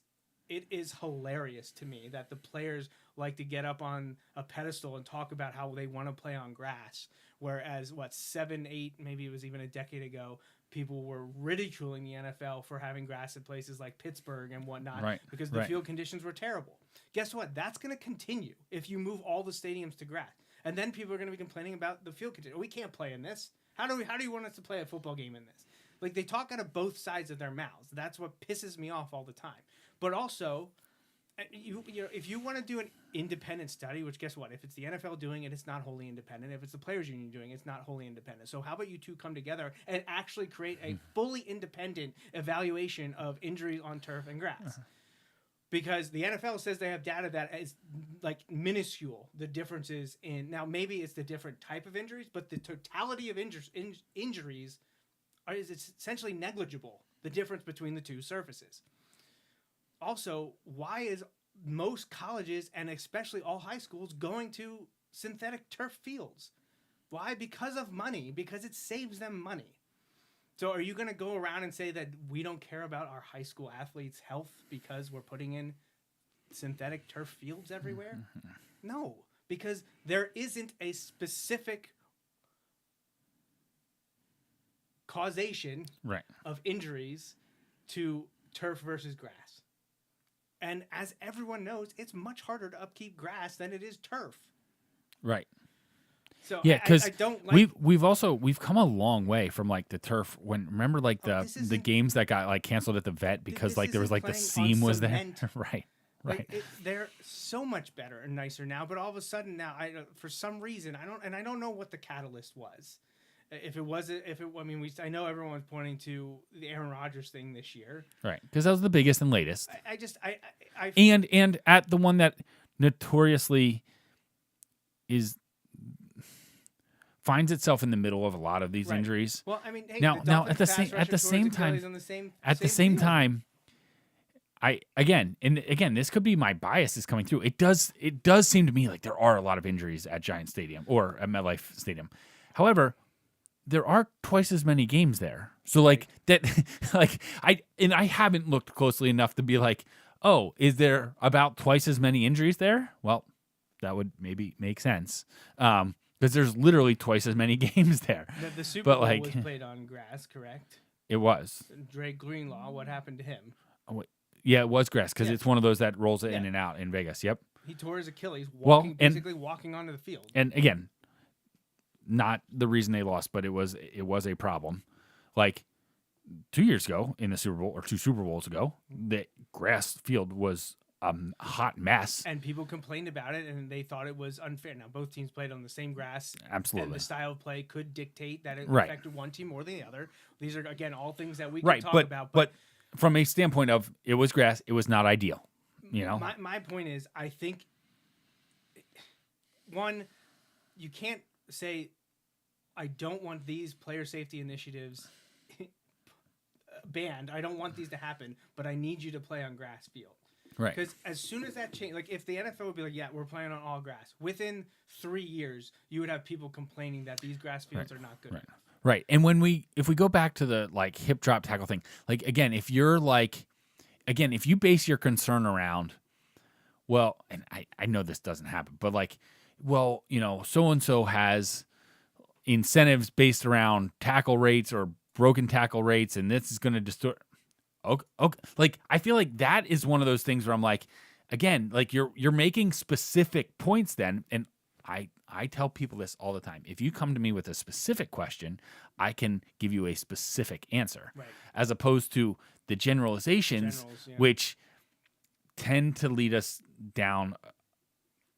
is hilarious to me that the players like to get up on a pedestal and talk about how they want to play on grass. Whereas 7, 8, maybe it was even a decade ago, people were ridiculing the NFL for having grass at places like Pittsburgh and whatnot because the field conditions were terrible. Guess what? That's going to continue if you move all the stadiums to grass. And then people are going to be complaining about the field conditions. We can't play in this. How do you want us to play a football game in this? Like, they talk out of both sides of their mouths. That's what pisses me off all the time. But also, if you want to do an independent study, which guess what? If it's the NFL doing it, it's not wholly independent. If it's the players union doing it, it's not wholly independent. So how about you two come together and actually create a fully independent evaluation of injuries on turf and grass? Because the NFL says they have data that is like minuscule, the differences in, now maybe it's the different type of injuries, but the totality of injuries is essentially negligible, the difference between the two surfaces. Also, why is most colleges and especially all high schools going to synthetic turf fields? Why? Because of money, because it saves them money. So are you going to go around and say that we don't care about our high school athletes' health because we're putting in synthetic turf fields everywhere? No, because there isn't a specific causation of injuries to turf versus grass. And as everyone knows, it's much harder to upkeep grass than it is turf. Right. So yeah, because I don't like, we've come a long way from like the turf. When like the games that got like canceled at the vet because like there was like the seam was there. right. Like they're so much better and nicer now. But all of a sudden now, for some reason I don't know what the catalyst was. I know everyone's pointing to the Aaron Rodgers thing this year, right? Because that was the biggest and latest. I and at the one that notoriously finds itself in the middle of a lot of these injuries. Well, I mean, hey, now at the same time, this could be my bias is coming through. It does seem to me like there are a lot of injuries at Giant Stadium or at MetLife Stadium. However, there are twice as many games there. So like that, like I haven't looked closely enough to be like, oh, is there about twice as many injuries there? Well, that would maybe make sense. because there's literally twice as many games there. The Super But, Bowl like- was played on grass, correct? It was. Drake Greenlaw, what happened to him? Yeah, it was grass because Yeah. it's one of those that rolls in Yeah. and out in Vegas. Yep. He tore his Achilles Well, basically walking onto the field. And again, not the reason they lost, but it was a problem. Like 2 years ago in the Super Bowl, or 2 Super Bowls ago, the grass field was a hot mess. And people complained about it, and they thought it was unfair. Now, both teams played on the same grass. Absolutely. And the style of play could dictate that it Right. affected one team more than the other. These are, again, all things that we can Right, talk but about. but from a standpoint of it was grass, it was not ideal. You know, My point is, I think, one, you can't say, I don't want these player safety initiatives banned. I don't want these to happen, but I need you to play on grass field. right? Because as soon as that change, like if the NFL would be like, yeah, we're playing on all grass, within 3 years, you would have people complaining that these grass fields are not good enough. Right. And if we go back to the like hip drop tackle thing, like again, if you base your concern around, well, and I know this doesn't happen, but like, well, you know, so and so has incentives based around tackle rates or broken tackle rates, and this is going to distort. Okay, like I feel like that is one of those things where I'm like, again, like you're making specific points then, and I tell people this all the time. If you come to me with a specific question, I can give you a specific answer, Right. as opposed to the generalizations, Yeah. which tend to lead us down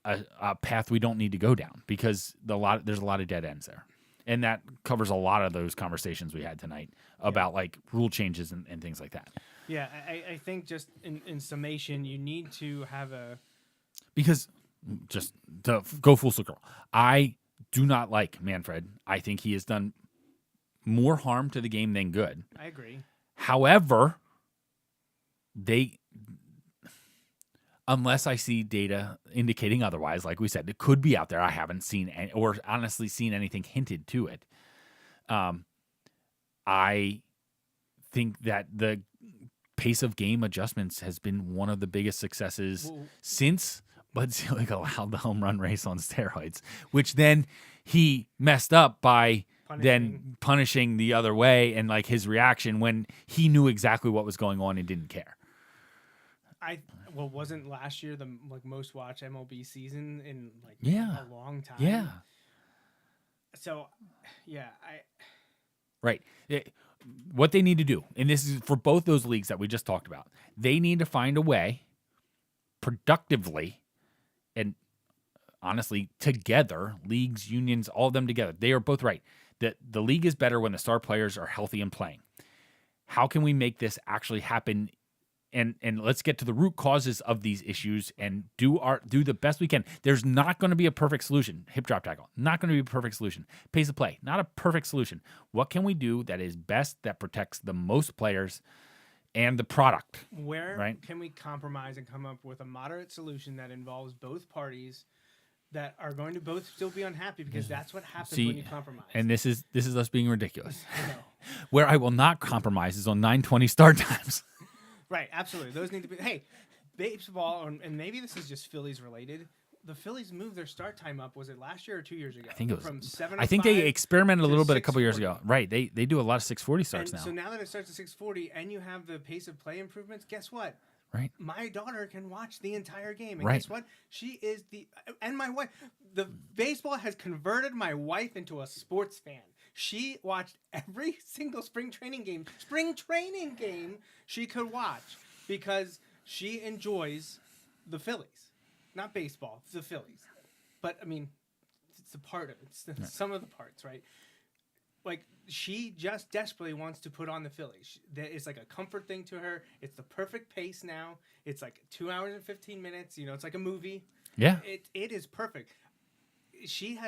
a path we don't need to go down because there's a lot of dead ends there. And that covers a lot of those conversations we had tonight about like rule changes and things like that. Yeah, I think just in summation, you need to have Because just to go full circle, I do not like Manfred. I think he has done more harm to the game than good. I agree. However, unless I see data indicating otherwise, like we said, it could be out there. I haven't seen or honestly seen anything hinted to it. I think that the pace of game adjustments has been one of the biggest successes since Bud Selig allowed the home run race on steroids, which then he messed up by then punishing the other way, and like his reaction when he knew exactly what was going on and didn't care. Wasn't last year the most watched MLB season in Yeah. a long time? Yeah. So, yeah, Right. What they need to do, and this is for both those leagues that we just talked about, they need to find a way productively and honestly together, leagues, unions, all of them together. They are both right. That the league is better when the star players are healthy and playing. How can we make this actually happen? And let's get to the root causes of these issues and do the best we can. There's not going to be a perfect solution. Hip drop tackle, not going to be a perfect solution. Pace of play, not a perfect solution. What can we do that is best, that protects the most players and the product? where can we compromise and come up with a moderate solution that involves both parties that are going to both still be unhappy, because that's what happens when you compromise. And this is us being ridiculous. I know. Where I will not compromise is on 9:20 start times. Right, absolutely. Those need to be. Hey, baseball, and maybe this is just Phillies related. The Phillies moved their start time up. Was it last year or 2 years ago? I think it was from 7. I think they experimented a to little bit a couple years 6:40. ago. Right. They do a lot of 6:40 starts And now. so now that it starts at 6:40, and you have the pace of play improvements, guess what? Right. My daughter can watch the entire game, and Right. guess what? She is and my wife. The baseball has converted my wife into a sports fan. She watched every single spring training game she could watch because she enjoys the Phillies, not baseball, the Phillies. But I mean, it's a part of it. It's some of the parts, right? Like, she just desperately wants to put on the Phillies. It's like a comfort thing to her. It's the perfect pace now. It's like 2 hours and 15 minutes. You know, it's like a movie. Yeah. It is perfect. She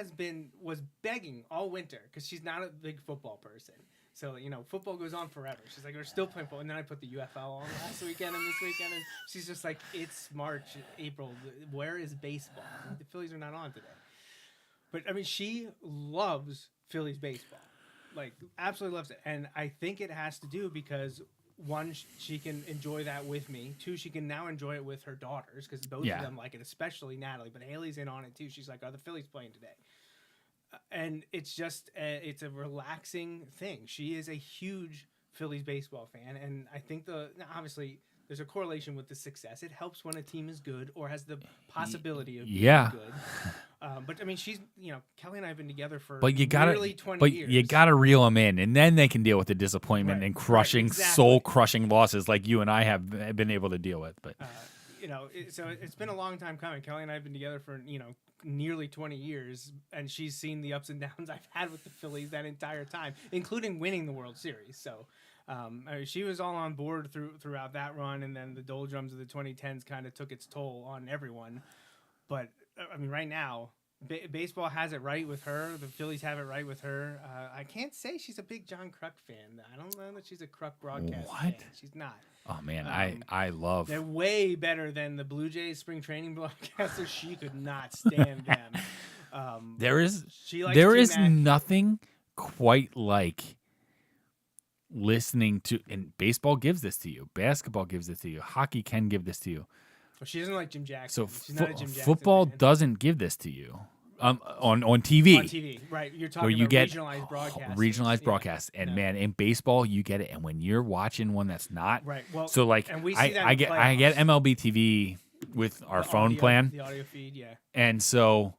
was begging all winter because she's not a big football person. So, you know, football goes on forever. She's like, we're still playing football. And then I put the UFL on last weekend and this weekend. And she's just like, it's March, April. Where is baseball? And the Phillies are not on today. But, I mean, she loves Phillies baseball. Like, absolutely loves it. And I think it has to do because, one, she can enjoy that with me. Two, she can now enjoy it with her daughters because both of them like it, especially Natalie. But Haley's in on it, too. She's like, are the Phillies playing today? and it's just it's a relaxing thing. She is a huge Phillies baseball fan, and I think obviously there's a correlation with the success. It helps when a team is good or has the possibility of being good. But I mean, Kelly and I have been together for nearly 20 years. You gotta reel them in, and then they can deal with the disappointment and crushing, soul-crushing losses like you and I have been able to deal with. But so it's been a long time coming. Kelly and I have been together for nearly 20 years, and she's seen the ups and downs I've had with the Phillies that entire time, including winning the World Series. So. She was all on board throughout that run, and then the doldrums of the 2010s kind of took its toll on everyone. But I mean, right now, baseball has it right with her. The Phillies have it right with her. I can't say she's a big John Kruk fan. I don't know that she's a Kruk broadcast fan. She's not. Oh man, I love. They're way better than the Blue Jays spring training broadcasters. She could not stand them. There is nothing quite like listening to, and baseball gies this to you, basketball gives this to you, hockey can give this to you. Well, she doesn't like Jim Jackson. So she's not a Jim Jackson football fan. doesn't give this to you. On TV. On TV, right? You're talking where you about get regionalized broadcasts. Regionalized broadcasts, and man, in baseball you get it, and when you're watching one that's not, right? Well, so like and we see that I get MLB TV with our phone plan, the audio feed, yeah, and so,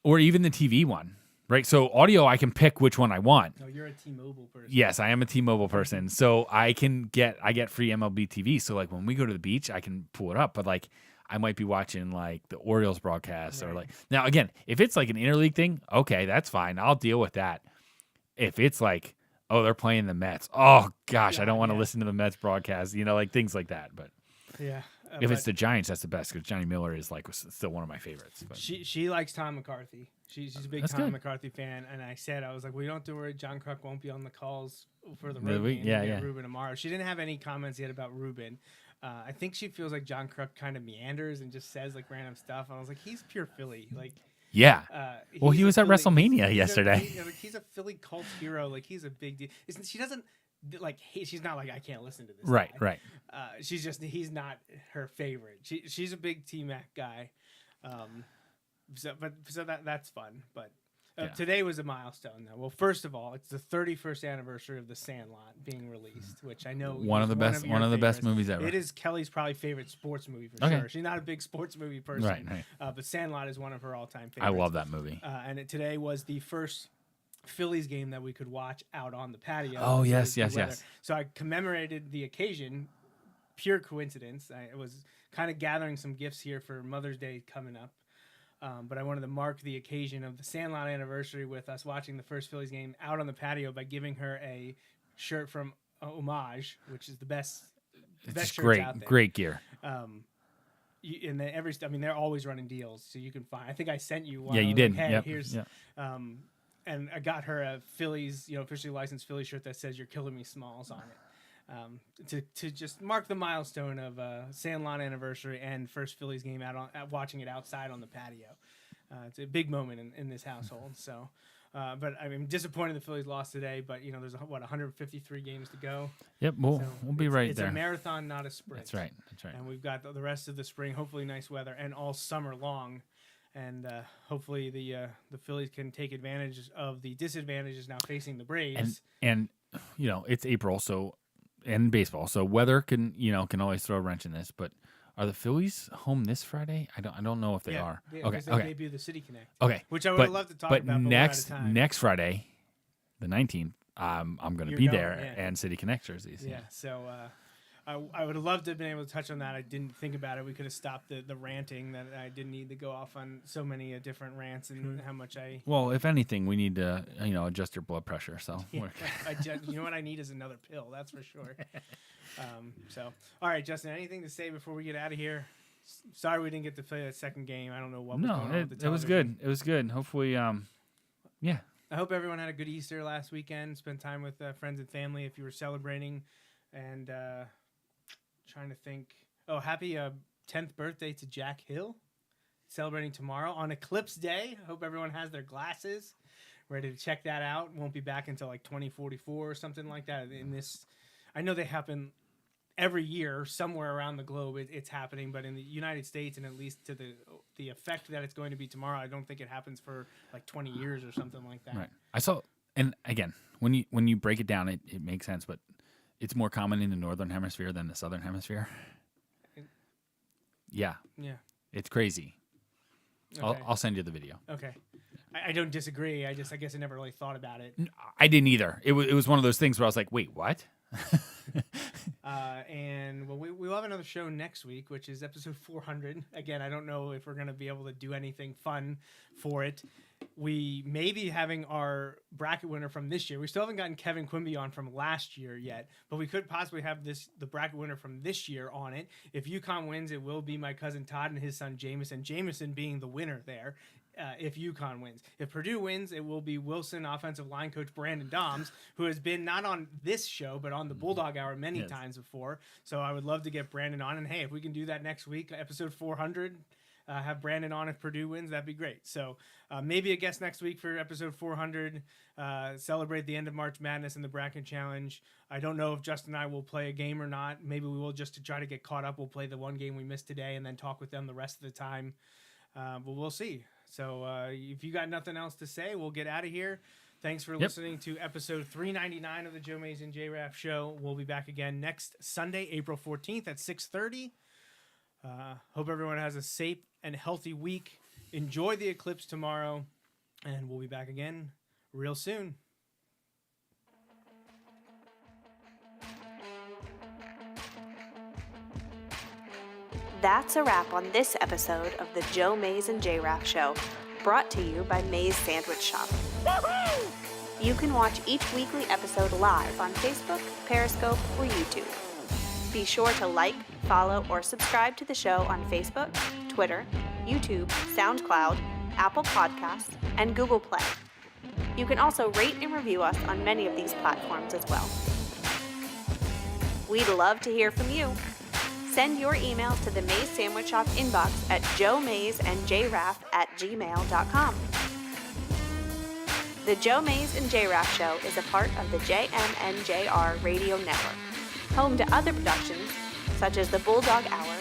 or even the TV one. Right, so audio, I can pick which one I want. No, you're a T-Mobile person. Yes, I am a T-Mobile person, so I get free MLB TV. So like when we go to the beach, I can pull it up. But like I might be watching like the Orioles broadcast or like now again, if it's like an interleague thing, okay, that's fine. I'll deal with that. If it's like, oh, they're playing the Mets, oh gosh, I don't want to listen to the Mets broadcast. Like things like that. But yeah. If it's the Giants, that's the best because Johnny Miller is like still one of my favorites. But. She likes Tom McCarthy. She's a big Tom McCarthy fan, and I was like, well, you don't have to worry. John Kruk won't be on the calls for the road game. Yeah. Ruben tomorrow. She didn't have any comments yet about Ruben. I think she feels like John Kruk kind of meanders and just says like random stuff. And I was like, he's pure Philly. Like, yeah. Well, he was at WrestleMania yesterday. He's a Philly cult hero. Like he's a big deal. She doesn't. Like she's not like I can't listen to this. Right, guy. right. He's not her favorite. She's a big T-Mac guy. So that's fun. But today was a milestone. Though. Well, first of all, it's the 31st anniversary of The Sandlot being released, which I know one of the best movies ever. It is Kelly's probably favorite sports movie for sure. She's not a big sports movie person, right. But Sandlot is one of her all-time favorites. I love that movie. And today was the first Phillies game that we could watch out on the patio. Oh, yes. So I commemorated the occasion. Pure coincidence. I was kind of gathering some gifts here for Mother's Day coming up. But I wanted to mark the occasion of the Sandlot anniversary with us watching the first Phillies game out on the patio by giving her a shirt from Homage, which is the best shirts out there. Great gear. And they're always running deals, so you can find. I think I sent you one. Yeah, you did. Like, hey, yep. here's. And I got her a Phillies, officially licensed Phillies shirt that says "You're killing me, Smalls" on it, to just mark the milestone of Sandlot anniversary and first Phillies game watching it outside on the patio. It's a big moment in this household. So, but I'm disappointed the Phillies lost today. But there's 153 games to go. Yep, we'll be right there. It's a marathon, not a sprint. That's right. And we've got the rest of the spring, hopefully nice weather, and all summer long. And hopefully the Phillies can take advantage of the disadvantages now facing the Braves. And it's April, so and baseball, so weather can always throw a wrench in this. But are the Phillies home this Friday? I don't know if they are. Okay. They debut the City Connect. Okay. Which I would love to talk about. But next Friday, the 19th, I'm going to be there and City Connect jerseys. Yeah. So. I would have loved to have been able to touch on that. I didn't think about it. We could have stopped the ranting that I didn't need to go off on so many different rants and how much I. Well, if anything, we need to adjust your blood pressure. So. You know what I need is another pill. That's for sure. All right, Justin. Anything to say before we get out of here? Sorry we didn't get to play that second game. I don't know what was going on with the it was good. It was good. Hopefully, yeah. I hope everyone had a good Easter last weekend. Spent time with friends and family if you were celebrating, and. Trying to think. Oh, happy 10th birthday to Jack Hill. Celebrating tomorrow on Eclipse Day. I hope everyone has their glasses. Ready to check that out. Won't be back until like 2044 or something like that. I know they happen every year somewhere around the globe it's happening, but in the United States, and at least to the effect that it's going to be tomorrow, I don't think it happens for like 20 years or something like that. Right. I saw, and again, when you break it down, it makes sense, but it's more common in the northern hemisphere than the southern hemisphere. Yeah. Yeah. It's crazy. Okay. I'll send you the video. Okay. I don't disagree. I guess I never really thought about it. I didn't either. It was one of those things where I was like, wait, what? And well, we'll have another show next week, which is episode 400. Again, I don't know if we're going to be able to do anything fun for it. We may be having our bracket winner from this year. We still haven't gotten Kevin Quimby on from last year yet, but we could possibly have the bracket winner from this year on it. If UConn wins, it will be my cousin Todd and his son Jameson. Jameson being the winner there. If UConn wins. If Purdue wins, it will be Wilson offensive line coach Brandon Doms, who has been not on this show, but on the Bulldog Hour many times before. So I would love to get Brandon on. And hey, if we can do that next week, episode 400, have Brandon on if Purdue wins, that'd be great. So maybe a guest next week for episode 400, celebrate the end of March Madness and the Bracket Challenge. I don't know if Justin and I will play a game or not. Maybe we will, just to try to get caught up. We'll play the one game we missed today and then talk with them the rest of the time. But we'll see. So if you got nothing else to say, we'll get out of here. Thanks for listening to episode 399 of the Joe Mays and J-Raff Show. We'll be back again next Sunday, April 14th at 6:30. Hope everyone has a safe and healthy week. Enjoy the eclipse tomorrow, and we'll be back again real soon. That's a wrap on this episode of the Joe Mays and J-Raff Show, brought to you by Mays Sandwich Shop. Woo-hoo! You can watch each weekly episode live on Facebook, Periscope, or YouTube. Be sure to like, follow, or subscribe to the show on Facebook, Twitter, YouTube, SoundCloud, Apple Podcasts, and Google Play. You can also rate and review us on many of these platforms as well. We'd love to hear from you. Send your emails to the Mays Sandwich Shop inbox at joemaysandjraff@gmail.com. The Joe Mays and J-Raff Show is a part of the JMNJR Radio Network, home to other productions such as the Bulldog Hour,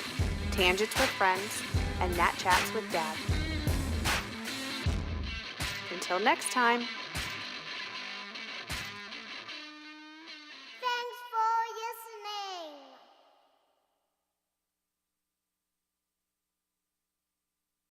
Tangents with Friends, and Nat Chats with Dad. Until next time.